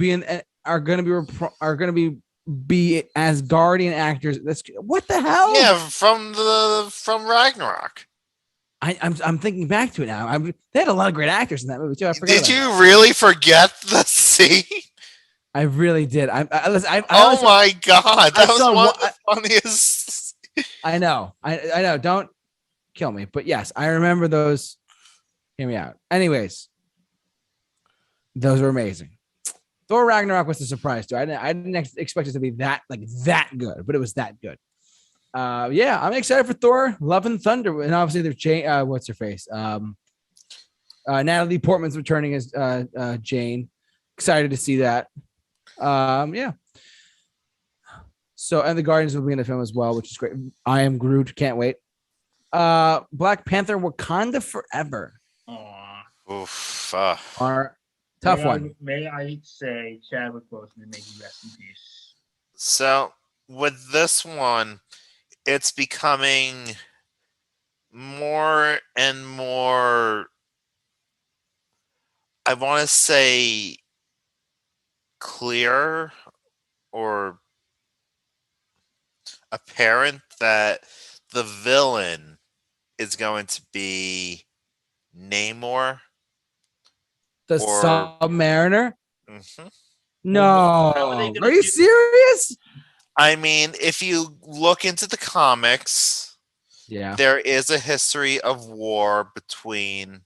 be be Asgardian actors. What the hell? Yeah, from Ragnarok. I'm thinking back to it now. They had a lot of great actors in that movie too. I forget. Did you really forget the scene? I really did. Oh my god, that was one of the funniest. I know. I know. Don't kill me. But yes, I remember those. Hear me out. Anyways, those were amazing. Thor Ragnarok was a surprise too. I didn't expect it to be that good, but it was that good. Yeah, I'm excited for Thor: Love and Thunder, and obviously there's Jane. What's her face? Natalie Portman's returning as Jane. Excited to see that. Yeah. So, and the Guardians will be in the film as well, which is great. I am Groot. Can't wait. Black Panther: Wakanda Forever. Oof. Our tough one. May I say, Chadwick Boseman, may he rest in peace. So with this one, it's becoming more and more, I want to say, clear or apparent that the villain is going to be Namor. The Submariner? Mm-hmm. No. Are you serious? I mean, if you look into the comics, yeah, there is a history of war between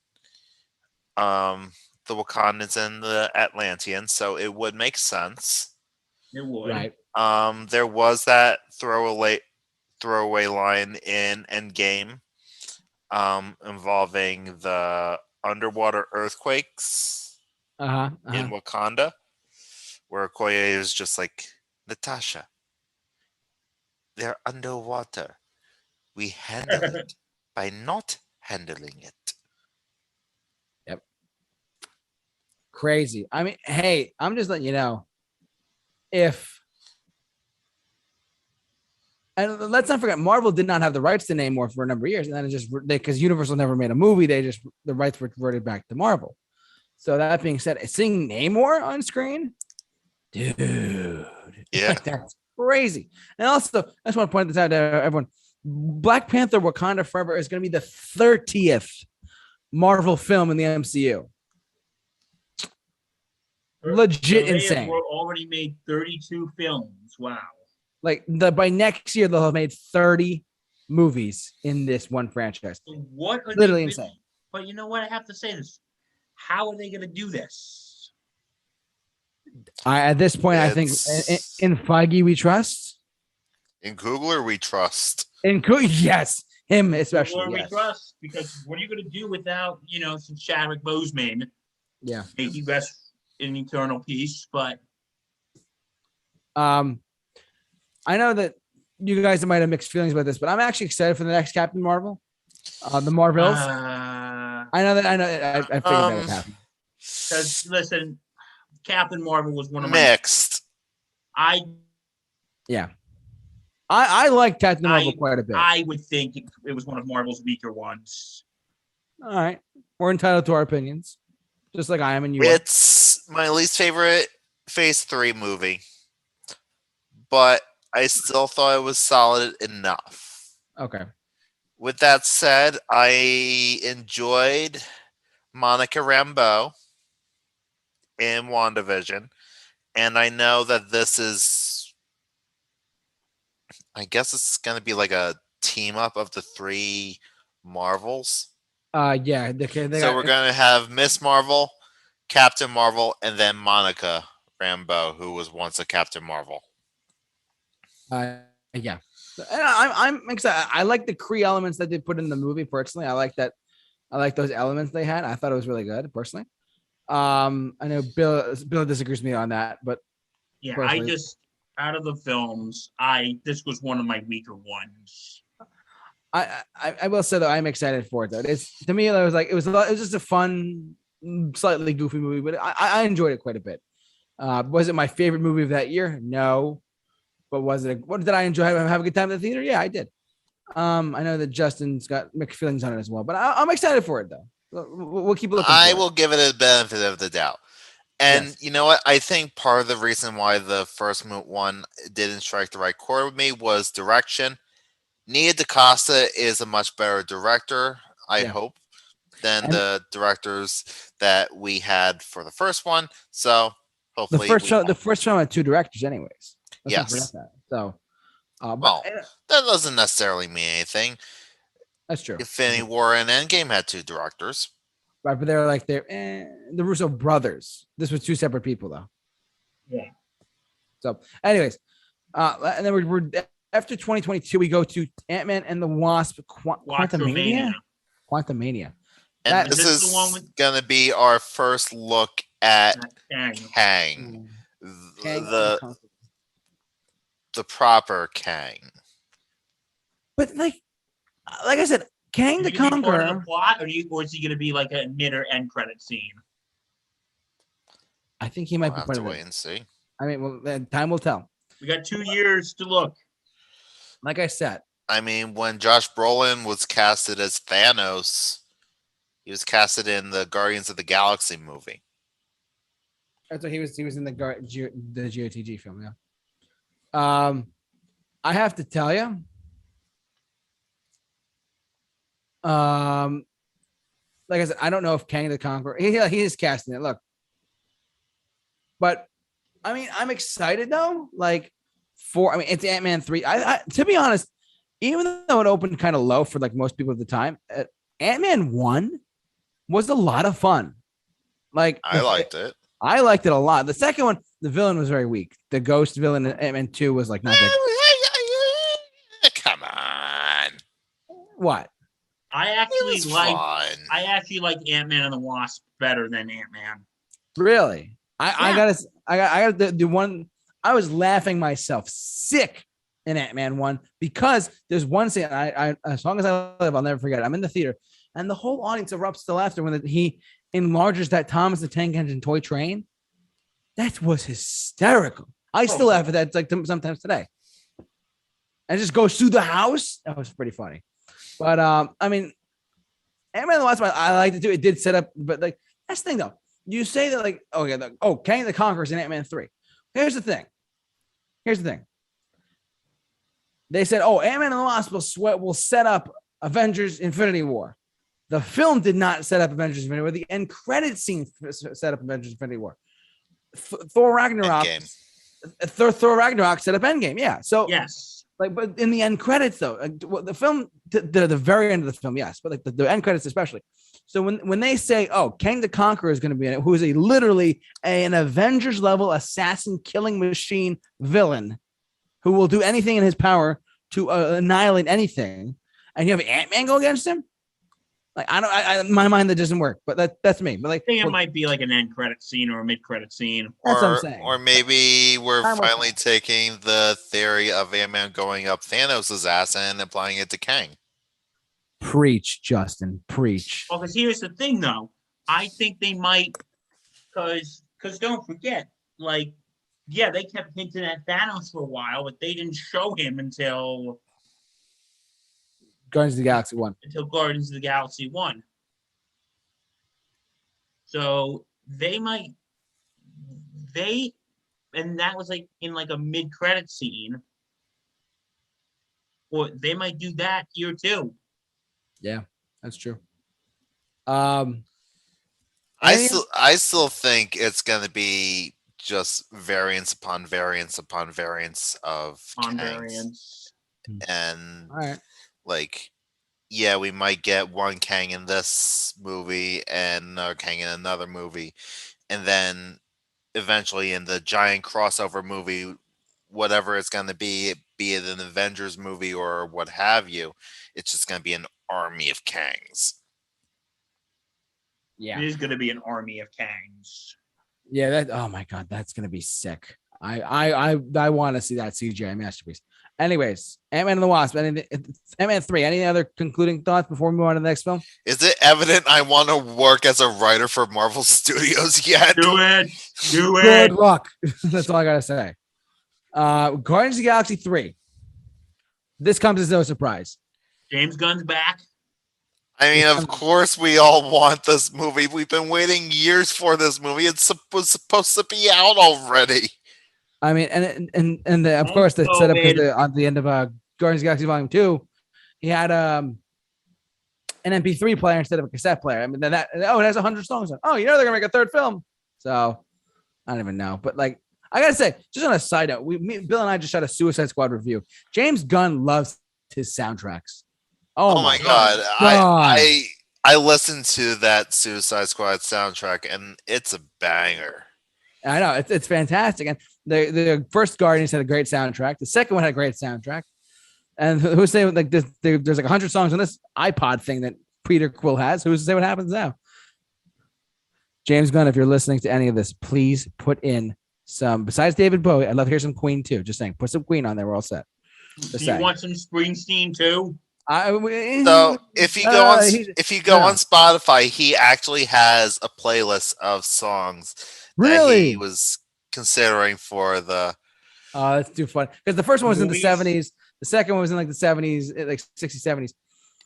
the Wakandans and the Atlanteans, so it would make sense. It would. Right. There was that throwaway line in Endgame involving the underwater earthquakes in Wakanda, where Okoye is just like, Natasha, they're underwater. We handle it by not handling it. Yep. Crazy. I mean, hey, I'm just letting you know, and let's not forget, Marvel did not have the rights to Namor for a number of years, and then it just because Universal never made a movie, the rights were reverted back to Marvel. So that being said, seeing Namor on screen, dude, yeah, that's crazy. And also, I just want to point this out to everyone: Black Panther: Wakanda Forever is going to be the 30th Marvel film in the MCU. Legit insane. We're already made 32 films. Wow. Like by next year, they'll have made 30 movies in this one franchise. What are literally insane? But you know what? I have to say this. How are they going to do this? At this point, I think in Feige we trust. In Coogler we trust. Yes, him especially. Coogler we trust, because what are you going to do without some Chadwick Boseman? Yeah, may he rest in eternal peace. But I know that you guys might have mixed feelings about this, but I'm actually excited for the next Captain Marvel, the Marvels. I figured that would happen. Because listen, Captain Marvel was one of mixed. I like Captain Marvel quite a bit. I would think it was one of Marvel's weaker ones. All right, we're entitled to our opinions, just like I am, and you. It's my least favorite Phase 3 movie, but I still thought it was solid enough. Okay. With that said, I enjoyed Monica Rambeau in WandaVision, and I know that this is, I guess it's going to be like a team up of the 3 Marvels. Yeah. So we're going to have Miss Marvel, Captain Marvel, and then Monica Rambeau, who was once a Captain Marvel. Yeah, and I'm excited. I like the Kree elements that they put in the movie. Personally, I like that. I like those elements they had. I thought it was really good. Personally, I know Bill disagrees with me on that, but yeah, out of the films, this was one of my weaker ones. I will say though, I'm excited for it though. To me, it was just a fun, slightly goofy movie, but I enjoyed it quite a bit. Was it my favorite movie of that year? No. But what did I enjoy? Have a good time at the theater? Yeah, I did. I know that Justin's got mixed feelings on it as well, but I'm excited for it though. We'll keep looking. I will give it a benefit of the doubt. And Yes. you know what? I think part of the reason why the first one didn't strike the right chord with me was direction. Nia DaCosta is a much better director, I Yeah. hope, than And the directors that we had for the first one. So the hopefully first we show, the first show had two directors, anyways. Let's not forget yes. that. So, but Well, that doesn't necessarily mean anything. that's true. Infinity War and Endgame had two directors. Right, but they're like the Russo brothers. This was two separate people, though. Yeah. So, anyways, and then we're after 2022, we go to Ant-Man and the Wasp, Quantumania. Quantumania. And Is this this the is one with- going to be our first look at Kang. Kang, Kang the Conqueror. the proper Kang. But like I said, Kang Is the it gonna be part of Conqueror. the plot, or is he going to be like a mid or end credit scene? I think he might We'll be have part to of wait it. and see. I mean, well, then time will tell. We got 2 years to look. Like I said, I mean, when Josh Brolin was casted as Thanos, he was casted in the Guardians of the Galaxy movie. that's what he was. He was in the GOTG film. Yeah. I have to tell you, like I said, I don't know if Kang the Conqueror. He is casting it. Look, but I mean, I'm excited though. Like it's Ant-Man 3. I to be honest, even though it opened kind of low for like most people at the time, Ant-Man 1 was a lot of fun. Like I liked it. I liked it a lot. The second one, the villain was very weak. The ghost villain in Ant-Man 2 was like not that. Come on. What? I It actually was like fun. like Ant-Man and the Wasp better than Ant-Man. Really? I Yeah. gotta the one. I was laughing myself sick in Ant-Man 1 because there's one scene I as long as I live, I'll never forget it. I'm in the theater and the whole audience erupts to laughter when he enlarges that Thomas the Tank Engine toy train. That was hysterical. I still laugh at that like sometimes today. And it just goes through the house. That was pretty funny. But I mean, Ant-Man and the Wasp, I liked it too. It did set up, but like that's the thing though. You say that like, Kang the Conqueror's in Ant-Man 3. Here's the thing. They said, Ant-Man and the Wasp will set up Avengers Infinity War. The film did not set up Avengers Infinity War. The end credit scene set up Avengers Infinity War. Thor Ragnarok. Thor Ragnarok set up Endgame. Yeah. So yes, like, but in the end credits though, the film, the very end of the film, yes, but like the end credits especially. So when they say, Kang the Conqueror is going to be in it, who is literally an Avengers level assassin killing machine villain who will do anything in his power to annihilate anything, and you have Ant-Man go against him. Like in my mind that doesn't work, but that's me. But like, I think it might be like an end credit scene or a mid credit scene. That's what I'm saying. Or maybe we're finally taking the theory of Ant-Man going up Thanos' ass and applying it to Kang. Preach, Justin. Preach. Well, because here's the thing, though. I think they might, because don't forget, like, yeah, they kept hinting at Thanos for a while, but they didn't show him until Guardians of the Galaxy 1. Until Guardians of the Galaxy 1. So they might, and that was like in like a mid-credit scene. Or they might do that here too. Yeah, that's true. I still think it's gonna be just variance upon variance upon variance of variance. And all right. Like, yeah, we might get one Kang in this movie and another Kang in another movie, and then eventually in the giant crossover movie, whatever it's going to be it an Avengers movie or what have you, it's just going to be an army of Kangs. Yeah, it is going to be an army of Kangs. Yeah, oh my god, that's going to be sick. I want to see that CGI masterpiece. Anyways, Ant-Man and the Wasp, Ant-Man 3. Any other concluding thoughts before we move on to the next film? Is it evident I want to work as a writer for Marvel Studios yet? Do it. Good luck. That's all I got to say. Guardians of the Galaxy 3. This comes as no surprise. James Gunn's back. I mean, of course, we all want this movie. We've been waiting years for this movie. Was supposed to be out already. I mean, of course they set up because on the end of Guardians of the Galaxy Volume 2, he had an MP3 player instead of a cassette player. I mean, it has 100 songs. Oh, they're gonna make a third film. So I don't even know, but like I gotta say, just on a side note, Bill and I just shot a Suicide Squad review. James Gunn loves his soundtracks. Oh my god. God. I listened to that Suicide Squad soundtrack and it's a banger. I know it's fantastic. And the first Guardians had a great soundtrack. The second one had a great soundtrack. And who's saying like there's like 100 songs on this iPod thing that Peter Quill has? Who's to say what happens now? James Gunn, if you're listening to any of this, please put in some. Besides David Bowie, I'd love to hear some Queen too. Just saying, put some Queen on there. We're all set. Do you want some Springsteen too? So if you go on Spotify, he actually has a playlist of songs that he was considering for the. Oh, that's too fun because the first one was in the 70s. The second one was in like the 70s, like 60s, 70s.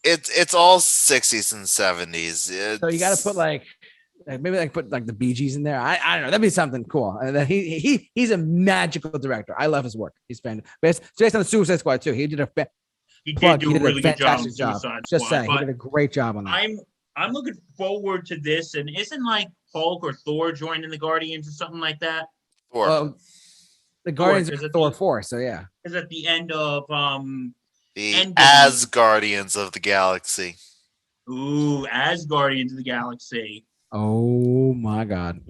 It's all 60s and 70s. So you got to put like maybe like put like the Bee Gees in there. I don't know. That'd be something cool. And he's a magical director. I love his work. He's fantastic. Based on the Suicide Squad too. He did a really good job. Just saying, he did a great job on that. I'm looking forward to this. And isn't like Hulk or Thor joining the Guardians or something like that? The Guardians are Thor 4, so yeah. Is at the end of the Asgardians of the Galaxy. Ooh, Asgardians of the Galaxy. Oh my God.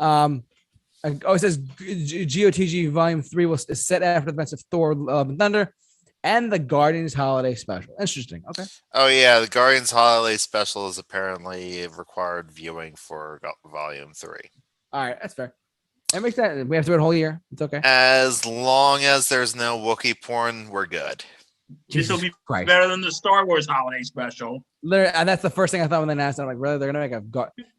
It says GOTG Volume 3 is set after the events of Thor: Love and Thunder and the Guardians Holiday Special. Interesting. Okay. Oh yeah, the Guardians Holiday Special is apparently required viewing for Volume 3. All right, that's fair. That makes sense. We have to wait a whole year. It's okay. As long as there's no Wookiee porn, we're good. This will be better than the Star Wars Holiday Special. Literally, and that's the first thing I thought when they announced it. I'm like, really? They're gonna make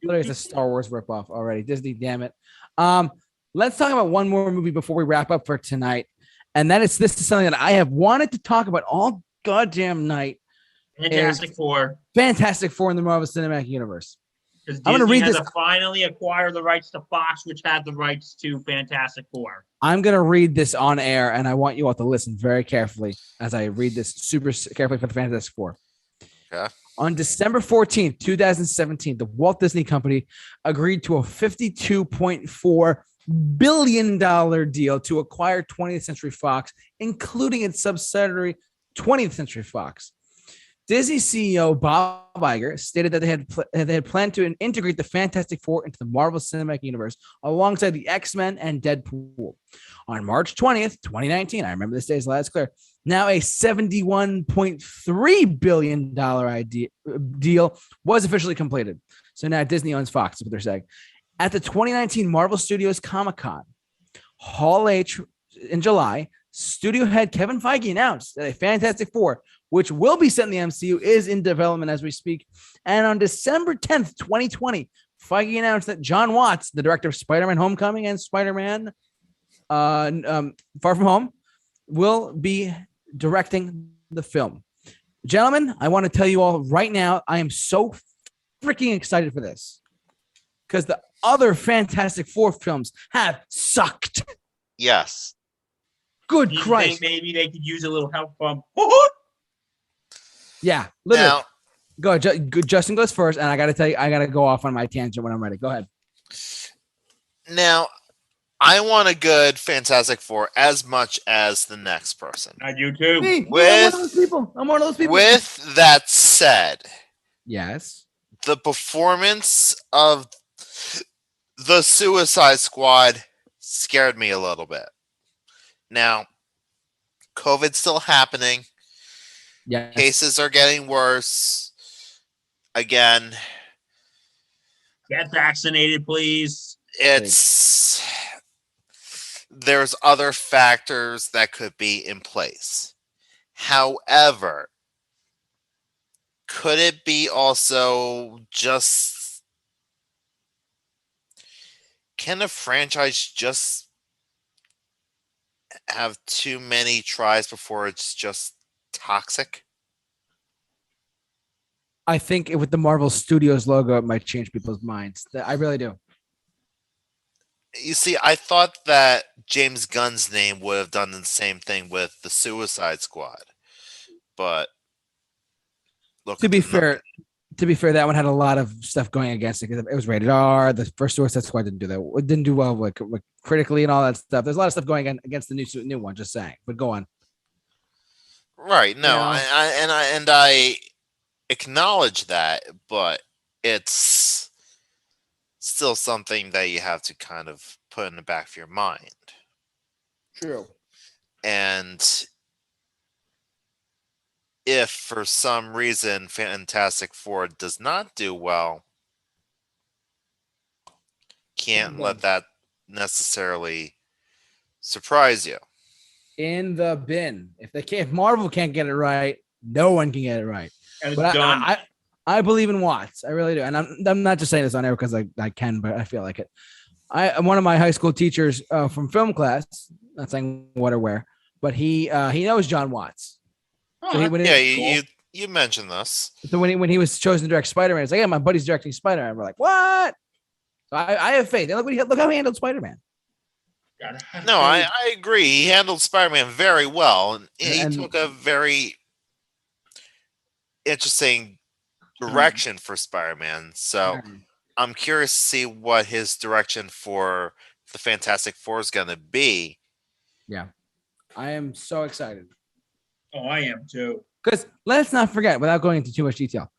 literally it's a Star Wars ripoff already. Disney, damn it. Let's talk about one more movie before we wrap up for tonight, and this is something that I have wanted to talk about all goddamn night. Fantastic Four in the Marvel Cinematic Universe. Because Disney has to finally acquire the rights to Fox, which had the rights to Fantastic Four. I'm going to read this on air, and I want you all to listen very carefully as I read this super carefully for the Fantastic Four. Okay. On December 14th, 2017, the Walt Disney Company agreed to a $52.4 billion deal to acquire 20th Century Fox, including its subsidiary 20th Century Fox. Disney CEO Bob Iger stated that they had planned to integrate the Fantastic Four into the Marvel Cinematic Universe alongside the X-Men and Deadpool. On March 20th, 2019, I remember this day as loud as clear, now a $71.3 billion deal was officially completed. So now Disney owns Fox, is what they're saying. At the 2019 Marvel Studios Comic-Con, Hall H in July, studio head Kevin Feige announced that a Fantastic Four, which will be set in the MCU, is in development as we speak. And on December 10th, 2020, Feige announced that John Watts, the director of Spider-Man Homecoming and Spider-Man Far From Home, will be directing the film. Gentlemen, I want to tell you all right now, I am so freaking excited for this because the other Fantastic Four films have sucked. Yes. Good Christ. Maybe they could use a little help from. Yeah, literally. Now, Justin goes first, and I got to tell you, I got to go off on my tangent when I'm ready. Go ahead. Now, I want a good Fantastic Four as much as the next person. I do too. I'm one of those people. With that said, yes, the performance of the Suicide Squad scared me a little bit. Now, COVID's still happening. Yes. Cases are getting worse. Again. Get vaccinated, please. There's other factors that could be in place. However, could it be also just... Can a franchise just have too many tries before it's just toxic? I think with the Marvel Studios logo, it might change people's minds. I really do. You see, I thought that James Gunn's name would have done the same thing with the Suicide Squad, but look To at be the fair, that one had a lot of stuff going against it because it was rated R. The first Suicide Squad didn't do that. It didn't do well like critically and all that stuff. There's a lot of stuff going against the new one. Just saying, but go on. right. No, Yeah. I acknowledge that, but it's still something that you have to kind of put in the back of your mind. True. And if for some reason Fantastic Four does not do well, can't let that necessarily surprise you. In the bin. If Marvel can't get it right, no one can get it right. And But it's done. I believe in Watts. I really do. And I'm not just saying this on air because I can, but I feel like it. One of my high school teachers from film class, not saying what or where, but he knows John Watts. Oh, So you mentioned this. So when he was chosen to direct Spider-Man, it's like, yeah, my buddy's directing Spider-Man. We're like, what? So I have faith. And look how he handled Spider-Man. No, I agree. He handled Spider-Man very well, and he took a very interesting direction for Spider-Man. So I'm curious to see what his direction for the Fantastic Four is going to be. Yeah, I am so excited. Oh, I am too. Because let's not forget, without going into too much detail,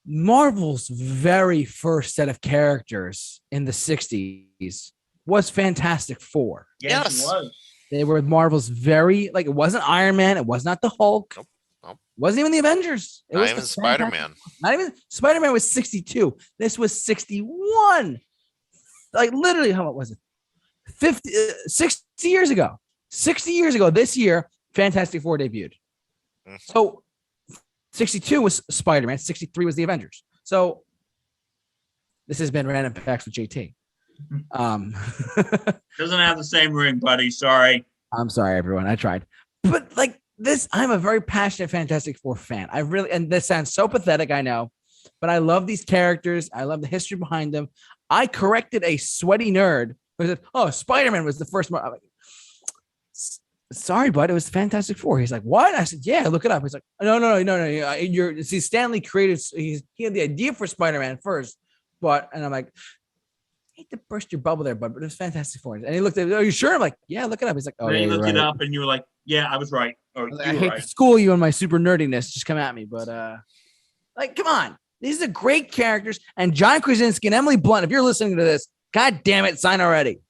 Marvel's very first set of characters in the 60s was Fantastic Four. Yes, it was. They were Marvel's it wasn't Iron Man. It was not the Hulk. Nope. It wasn't even the Avengers. It Not was even Spider-Man. Not even Spider-Man was 62. This was 61. Like literally, how much was it? 60 years ago. 60 years ago this year, Fantastic Four debuted. So 62 was Spider-Man. 63 was the Avengers. So this has been Random Facts with JT. Doesn't have the same ring, buddy. Sorry. I'm sorry, everyone. I tried. But like this, I'm a very passionate Fantastic Four fan. And this sounds so pathetic, I know, but I love these characters. I love the history behind them. I corrected a sweaty nerd who said, "Oh, Spider-Man was the first one." I'm like, sorry, bud, it was Fantastic Four. He's like, "What?" I said, "Yeah, look it up." He's like, No. Stanley created. He had the idea for Spider-Man first, and I'm like, I hate to burst your bubble there, bud, but it was Fantastic Four. And he looked at it. "Are you sure?" I'm like, "Yeah, look it up." He's like, "Oh, then yeah, you looked right. it up, and you were like, "Yeah, I was right." Or I hate to school you on my super nerdiness. Just come at me, but come on. These are great characters. And John Krasinski and Emily Blunt, if you're listening to this, God damn it, sign already.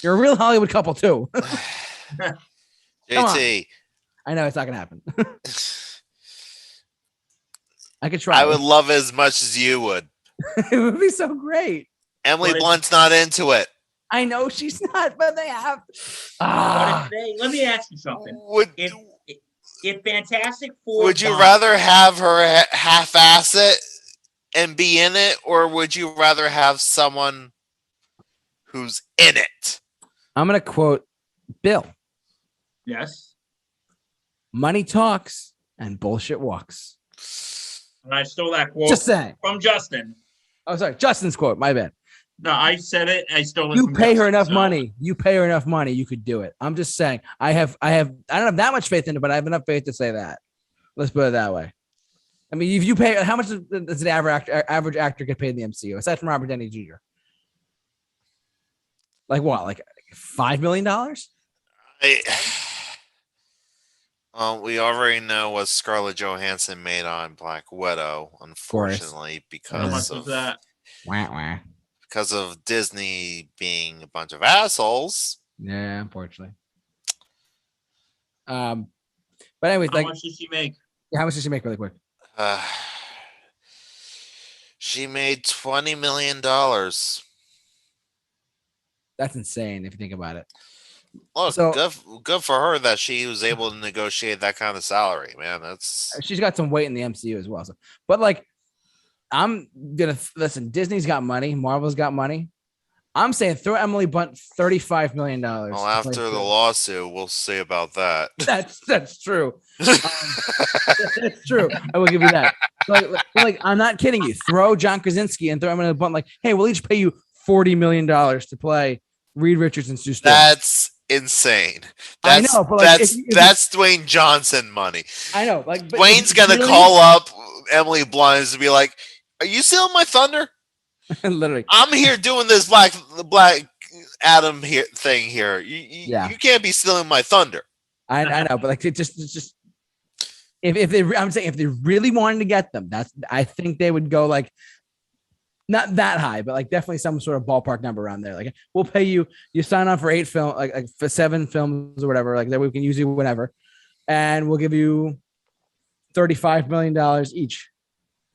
You're a real Hollywood couple too. JT, I know it's not gonna happen. I could try. I would love it as much as you would. It would be so great. Emily Blunt's not into it. I know she's not, but they have. Let me ask you something. If Fantastic Four, would you rather have her half-ass it and be in it, or would you rather have someone who's in it? I'm gonna quote Bill. Yes. Money talks and bullshit walks. And I stole that quote Just saying. From Justin. Oh, sorry. Justin's quote. My bad. No, I said it. I stole it. You from pay Justin, her enough money. You pay her enough money. You could do it. I'm just saying. I don't have that much faith in it, but I have enough faith to say that. Let's put it that way. I mean, if you pay, how much does an average actor get paid in the MCU aside from Robert Downey Jr.? Like what? Like $5 million? We already know what Scarlett Johansson made on Black Widow, unfortunately, because of that. Because of Disney being a bunch of assholes. Yeah, unfortunately. But anyways, how much did she make? Yeah, how much did she make really quick? She made $20 million. That's insane if you think about it. Look, good for her that she was able to negotiate that kind of salary, man. She's got some weight in the MCU as well. So, but like, I'm gonna listen. Disney's got money. Marvel's got money. I'm saying throw Emily Blunt $35 million. Well, after the lawsuit, we'll see about that. That's true. That's true. I will give you that. Like, I'm not kidding you. Throw John Krasinski and throw Emily Blunt. Like, hey, we'll each pay you $40 million to play Reed Richards and Sue Storm. That's insane. I know, but that's Dwayne Johnson money. I know. Like, Dwayne's gonna call up Emily Blunt and be like, "Are you stealing my thunder?" Literally, I'm here doing this Black Adam thing here. You can't be stealing my thunder. I know, but like it's just I'm saying if they really wanted to get them, I think they would go like not that high, but like definitely some sort of ballpark number around there. Like we'll pay you sign on for 8 film, like for 7 films or whatever, like that we can use you whenever, and we'll give you $35 million each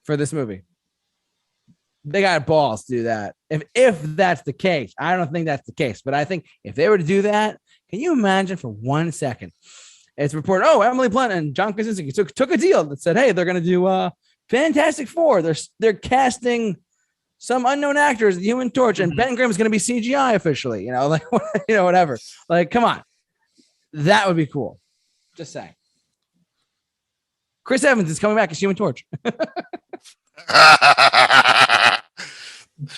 for this movie. They got balls to do that. If that's the case, I don't think that's the case, but I think if they were to do that, can you imagine for 1 second? It's reported, Emily Blunt and John Krasinski took a deal that said, hey, they're going to do Fantastic Four. They're casting some unknown actors, the Human Torch, and Ben Grimm is going to be CGI officially. Like whatever. Like, come on, that would be cool. Just saying. Chris Evans is coming back as Human Torch.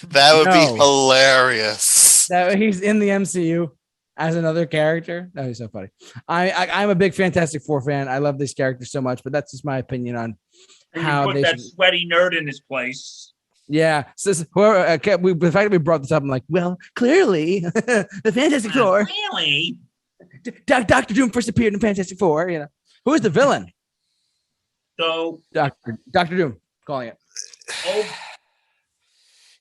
That would be hilarious. That he's in the MCU as another character. That would be so funny. I'm a big Fantastic Four fan. I love these characters so much, but that's just my opinion on how put that sweaty nerd in his place. Yeah. So the fact that we brought this up, I'm like, well, clearly the Fantastic Four. Really? Dr. Doom first appeared in Fantastic Four. Who is the villain? So Dr. Doom calling it. Oh.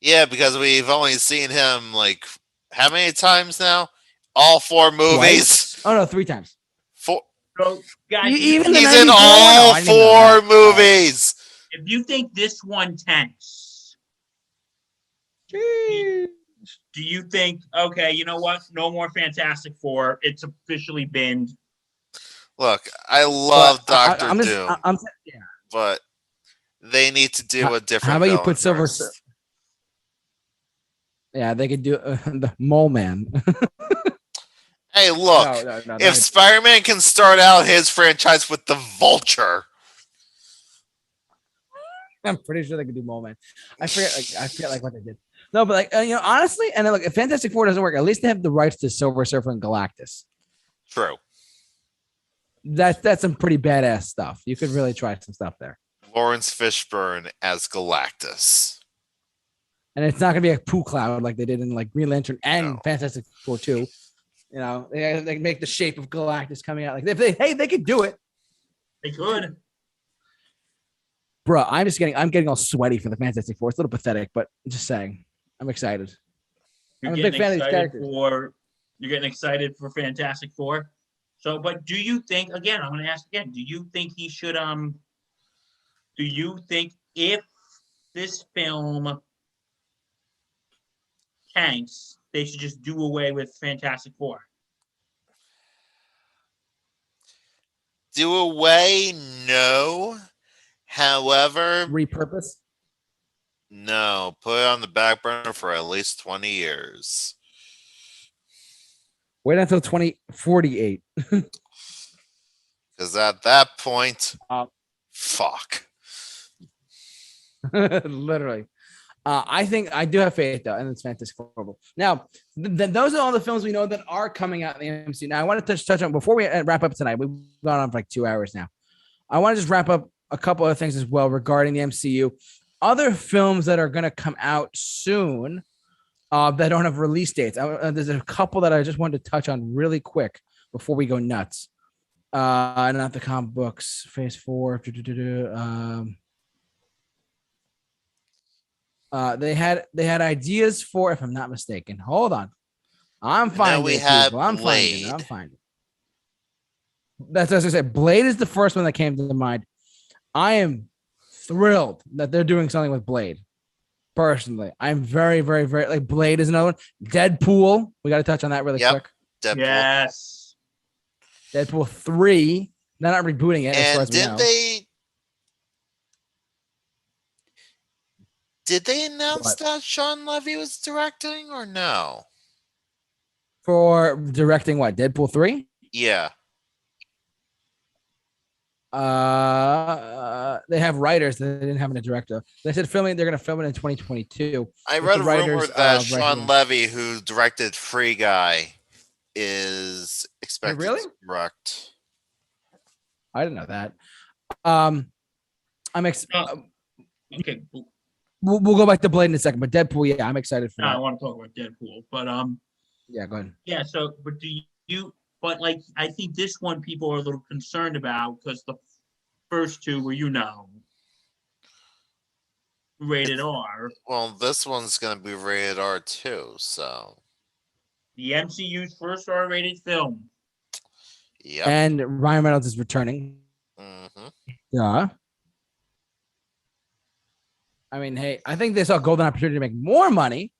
Yeah, because we've only seen him like how many times now? All 4 movies. Twice? Oh no, 3 times. 4. So, guys, he's in all 4 movies. If you think this one tanks, do you think, okay, you know what? No more Fantastic Four. It's officially binned. Look, I love Dr. Doom, yeah. but they need to do a different. How about you put Silver? Yeah, they could do the Mole Man. Hey, look, if Spider-Man can start out his franchise with the Vulture, I'm pretty sure they could do Mole Man. I forget what they did. No, but honestly, and look, if Fantastic Four doesn't work, at least they have the rights to Silver Surfer and Galactus. True. That's some pretty badass stuff. You could really try some stuff there. Lawrence Fishburne as Galactus. And it's not going to be a poo cloud like they did in like Green Lantern and Fantastic Four 2. They make the shape of Galactus coming out. Like they could do it. They could. Bro, I'm getting all sweaty for the Fantastic Four. It's a little pathetic, but I'm just saying. I'm excited. I'm a big fan of these characters. You're getting excited for Fantastic Four. So, but do you think, again, I'm going to ask again, do you think he should, do you think if this film tanks, they should just do away with Fantastic Four? Do away? No. However, repurpose? No. Put it on the back burner for at least 20 years. Wait until 2048. Because at that point, fuck. Literally. I think I do have faith though, and it's Fantastic Four. Now, those are all the films we know that are coming out in the MCU. Now, I want to touch on before we wrap up tonight. We've gone on for like 2 hours now. I want to just wrap up a couple of things as well regarding the MCU. Other films that are going to come out soon that don't have release dates. There's a couple that I just wanted to touch on really quick before we go nuts. Not the comic books. Phase 4. They had ideas for, if I'm not mistaken. Hold on, I'm finding it. I'm finding it. That's as I said. Blade is the first one that came to mind. I am thrilled that they're doing something with Blade. Personally, I'm very, very, very like Blade is another one. Deadpool. We got to touch on that really quick. Deadpool. Yes. Deadpool 3. They're not rebooting it. And did they? Did they announce What? that Sean Levy was directing or no? For directing what? Deadpool 3? Yeah. They have writers. They didn't have a director. They said filming. They're going to film it in 2022. I with read the a rumor writers that of Sean Levy, who directed Free Guy, is expected really? to direct. I didn't know that. I'm Okay. we'll go back to Blade in a second, but Deadpool, yeah, I'm excited for I that. want to talk about Deadpool, but Yeah, go ahead. yeah. So, but do you? But like, I think this one people are a little concerned about because the first two were, rated R. Well, this one's going to be rated R too, so. The MCU's first R-rated film. Yep. And Ryan Reynolds is returning. Mm-hmm. Yeah. I mean, hey, I think they saw a golden opportunity to make more money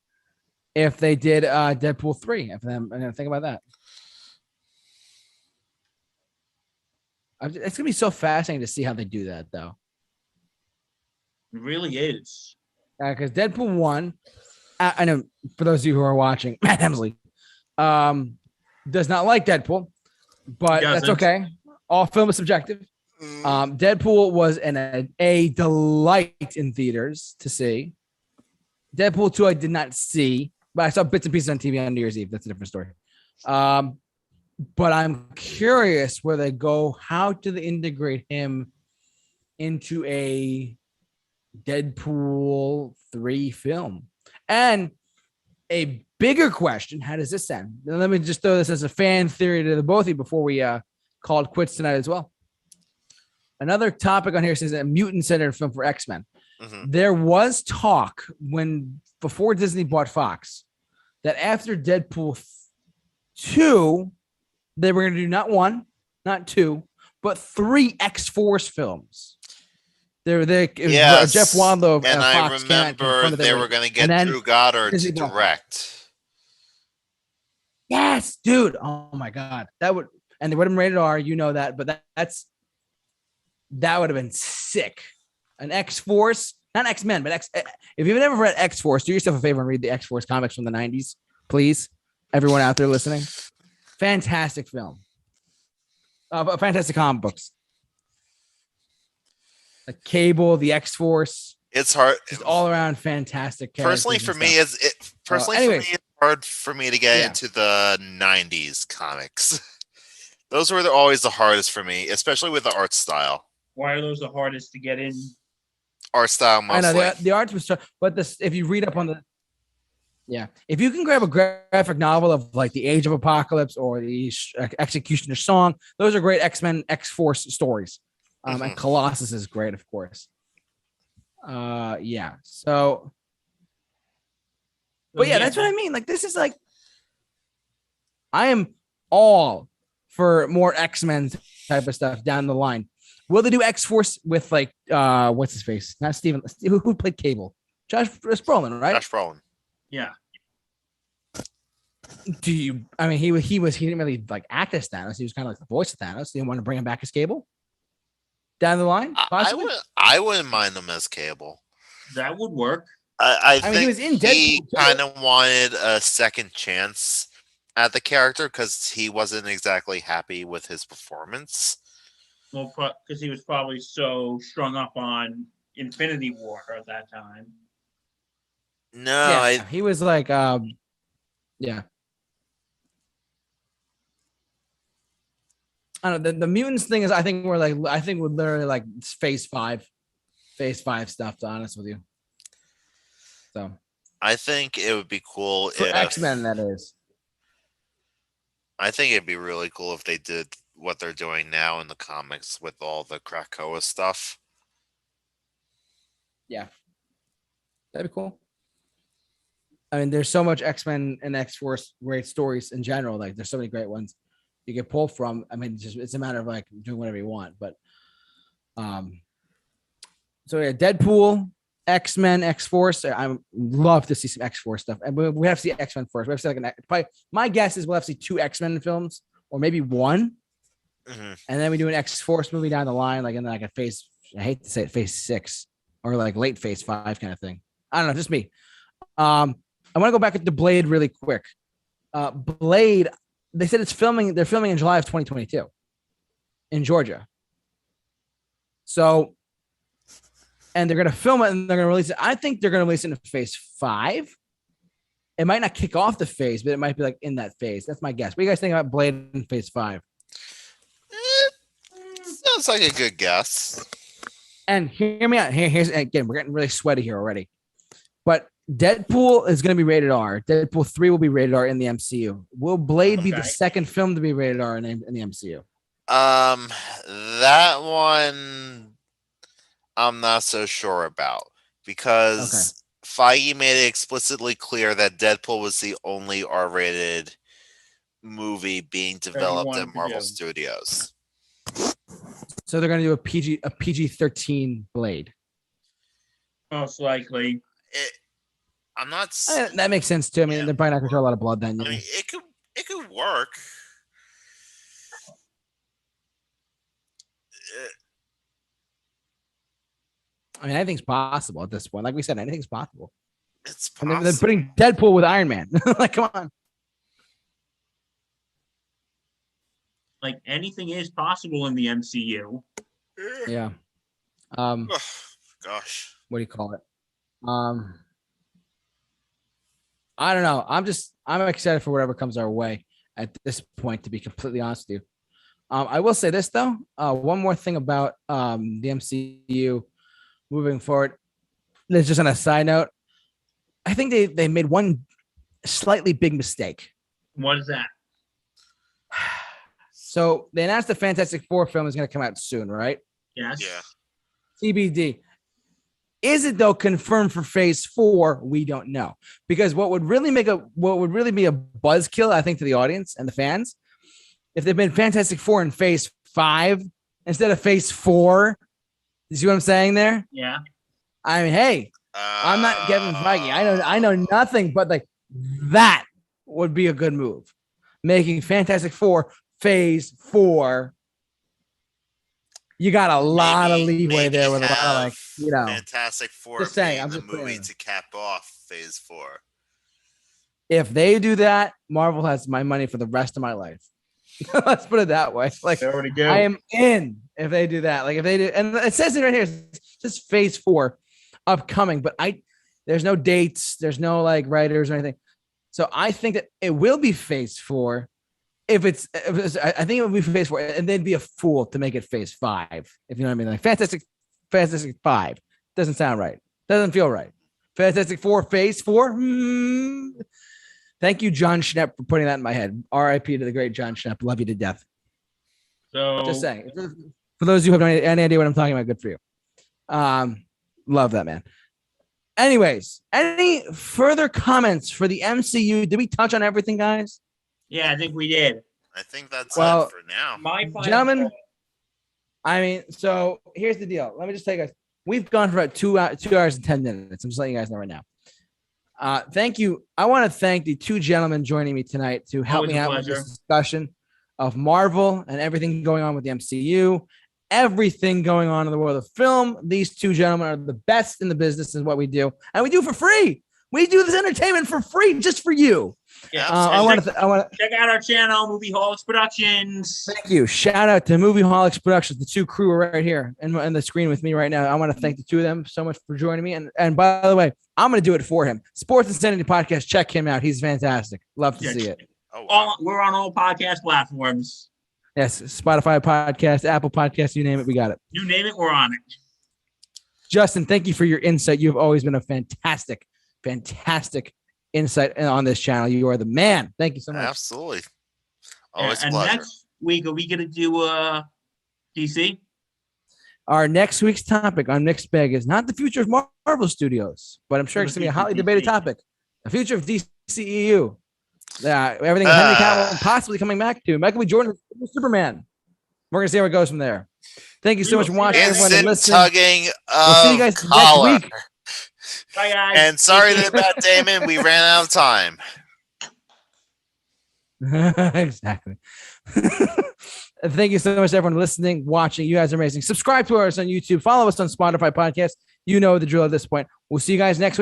if they did Deadpool 3. If them, I'm gonna think about that. It's gonna be so fascinating to see how they do that, though. It really is. Because Deadpool 1, I know for those of you who are watching, Matt Hemsley does not like Deadpool, but that's okay. All film is subjective. Deadpool was a delight in theaters to see. Deadpool 2 I did not see, but I saw bits and pieces on TV on New Year's Eve. That's a different story. But I'm curious where they go. How do they integrate him into a Deadpool 3 film? And a bigger question, how does this end? Now, let me just throw this as a fan theory to the both of you before we called quits tonight as well. Another topic on here says a mutant-centered film for X-Men. Mm-hmm. There was talk before Disney bought Fox that after Deadpool 2, they were going to do not 1, not 2, but 3 X-Force films. Yes. Jeff Wadlow of and Fox I remember they were going to get Drew Goddard to direct. Yes, dude. Oh my God. That would, and they would have rated R, you know that, but that would have been sick. An X-Force, not X-Men, but if you've never read X-Force, do yourself a favor and read the X-Force comics from the 90s, please. Everyone out there listening. Fantastic film. Fantastic comic books. The Cable, the X-Force. It's hard. Just all around fantastic. Personally, for me, it's hard for me to get into the 90s comics. Those were always the hardest for me, especially with the art style. Why are those the hardest to get in? Art style, mostly. I know the art was, but if you read up on if you can grab a graphic novel of like the Age of Apocalypse or the Executioner Song, those are great X-Men, X-Force stories. And Colossus is great, of course. So, but that's what I mean. Like, this is like, I am all for more X-Men type of stuff down the line. Will they do X-Force with like, what's his face? Not Steven. Who played Cable? Josh Brolin, right? Josh Brolin. Yeah. He didn't really like act as Thanos. He was kind of like the voice of Thanos. Do you want to bring him back as Cable? Down the line? I wouldn't mind him as Cable. That would work. I think he was in Deadpool. He kind of wanted a second chance at the character because he wasn't exactly happy with his performance. Well, because he was probably so strung up on Infinity War at that time. No, he was like, I don't know. The mutants thing is, I think we're literally like phase 5 stuff, to be honest with you. So I think it would be cool for X-Men, that is. I think it'd be really cool if they did what they're doing now in the comics with all the Krakoa stuff. Yeah. That'd be cool. I mean, there's so much X-Men and X-Force great stories in general. Like, there's so many great ones you can pull from. I mean, it's a matter of like doing whatever you want. But so yeah, Deadpool, X-Men, X-Force. I love to see some X-Force stuff, and we have to see X-Men first. We have to see probably, my guess is we'll have to see 2 X-Men films, or maybe 1, and then we do an X-Force movie down the line, like in like a phase. I hate to say it, phase 6 or like late phase 5 kind of thing. I don't know, just me. I want to go back to Blade really quick. Blade, they said they're filming in July of 2022 in Georgia. So, and they're going to film it and they're going to release it. I think they're going to release it in phase 5. It might not kick off the phase, but it might be like in that phase. That's my guess. What do you guys think about Blade in phase 5? Sounds like a good guess. And hear me out. Here's again, we're getting really sweaty here already. But Deadpool is going to be rated R. Deadpool 3 will be rated R in the MCU. Will Blade be the second film to be rated R in the MCU? That one I'm not so sure about because Feige made it explicitly clear that Deadpool was the only R-rated movie being developed at Marvel Studios. So they're going to do a PG-13 Blade. Most likely. I'm not. That makes sense too. I mean, they're probably not going to show a lot of blood then. I mean, it could work. I mean, anything's possible at this point. Like we said, anything's possible. It's possible. And they're putting Deadpool with Iron Man. Like, come on. Like, anything is possible in the MCU. Yeah. Gosh. What do you call it? I don't know. I'm excited for whatever comes our way at this point, to be completely honest with you. I will say this though. One more thing about the MCU moving forward. There's just on a side note. I think they made one slightly big mistake. What is that? So they announced the Fantastic Four film is going to come out soon, right? Yes. Yeah. TBD. Is it though confirmed for phase 4? We don't know, because what would really be a buzzkill, I think, to the audience and the fans, if they've been Fantastic Four in phase 5 instead of phase 4. You see what I'm saying there? Yeah. I mean, hey, I'm not Kevin Feige. I know nothing, but like that would be a good move. Making Fantastic Four phase 4. You got a lot of leeway there with a lot of, like, you know, Fantastic Four. Just saying, I'm the just movie saying. to cap off phase 4. If they do that, Marvel has my money for the rest of my life. Let's put it that way. Like, They already do. I am in if they do that. Like, if they do, and it says it right here, it's just phase 4 upcoming, but there's no dates, there's no like writers or anything. So I think that it will be phase 4. I think it would be phase 4, and they'd be a fool to make it phase 5. If you know what I mean, like Fantastic 5 doesn't sound right, doesn't feel right. Fantastic 4 phase 4. Thank you, John Schnepp, for putting that in my head. R.I.P. to the great John Schnepp. Love you to death. So Just saying. For those who have any idea what I'm talking about, good for you. Love that, man. Anyways, any further comments for the MCU? Did we touch on everything, guys? yeah, I think we did. I think that's Well, it for now. My final Gentlemen, thought- I mean, so here's the deal. Let me just tell you guys. We've gone for about 2 hours and 10 minutes. I'm just letting you guys know right now. Thank you. I want to thank the 2 gentlemen joining me tonight to help Always me a out with pleasure. this discussion of Marvel and everything going on with the MCU, everything going on in the world of film. These 2 gentlemen are the best in the business in what we do, and we do it for free. We do this entertainment for free, just for you. Yeah. I want to Check out our channel, Movie Holics Productions. thank you. Shout out to Movie Holics Productions, the 2 crew are right here and the screen with me right now. I want to thank the 2 of them so much for joining me. And by the way, I'm going to do it for him. Sports Insanity Podcast. Check him out. He's fantastic. Love to see it. Oh, wow. We're on all podcast platforms. Yes, Spotify podcast, Apple podcast, you name it, we got it. You name it, we're on it. Justin, thank you for your insight. You've always been a fantastic insight on this channel. You are the man. Thank you so much. Absolutely. Always a And pleasure. next week, are we going to do DC? Our next week's topic on Mixed Bag is not the future of Marvel Studios, but I'm sure it's going to be a hotly debated topic. The future of DCEU. Everything Henry Cavill possibly coming back to. Michael B. Jordan, Superman. We're going to see how it goes from there. Thank you so much for watching, everyone, and Instant listening. tugging We'll see you of guys collar. next week. Bye, guys. And sorry about Damon, we ran out of time. Exactly. Thank you so much, everyone, listening, watching. You guys are amazing. Subscribe to us on YouTube. Follow us on Spotify podcast. You know the drill at this point. We'll see you guys next week.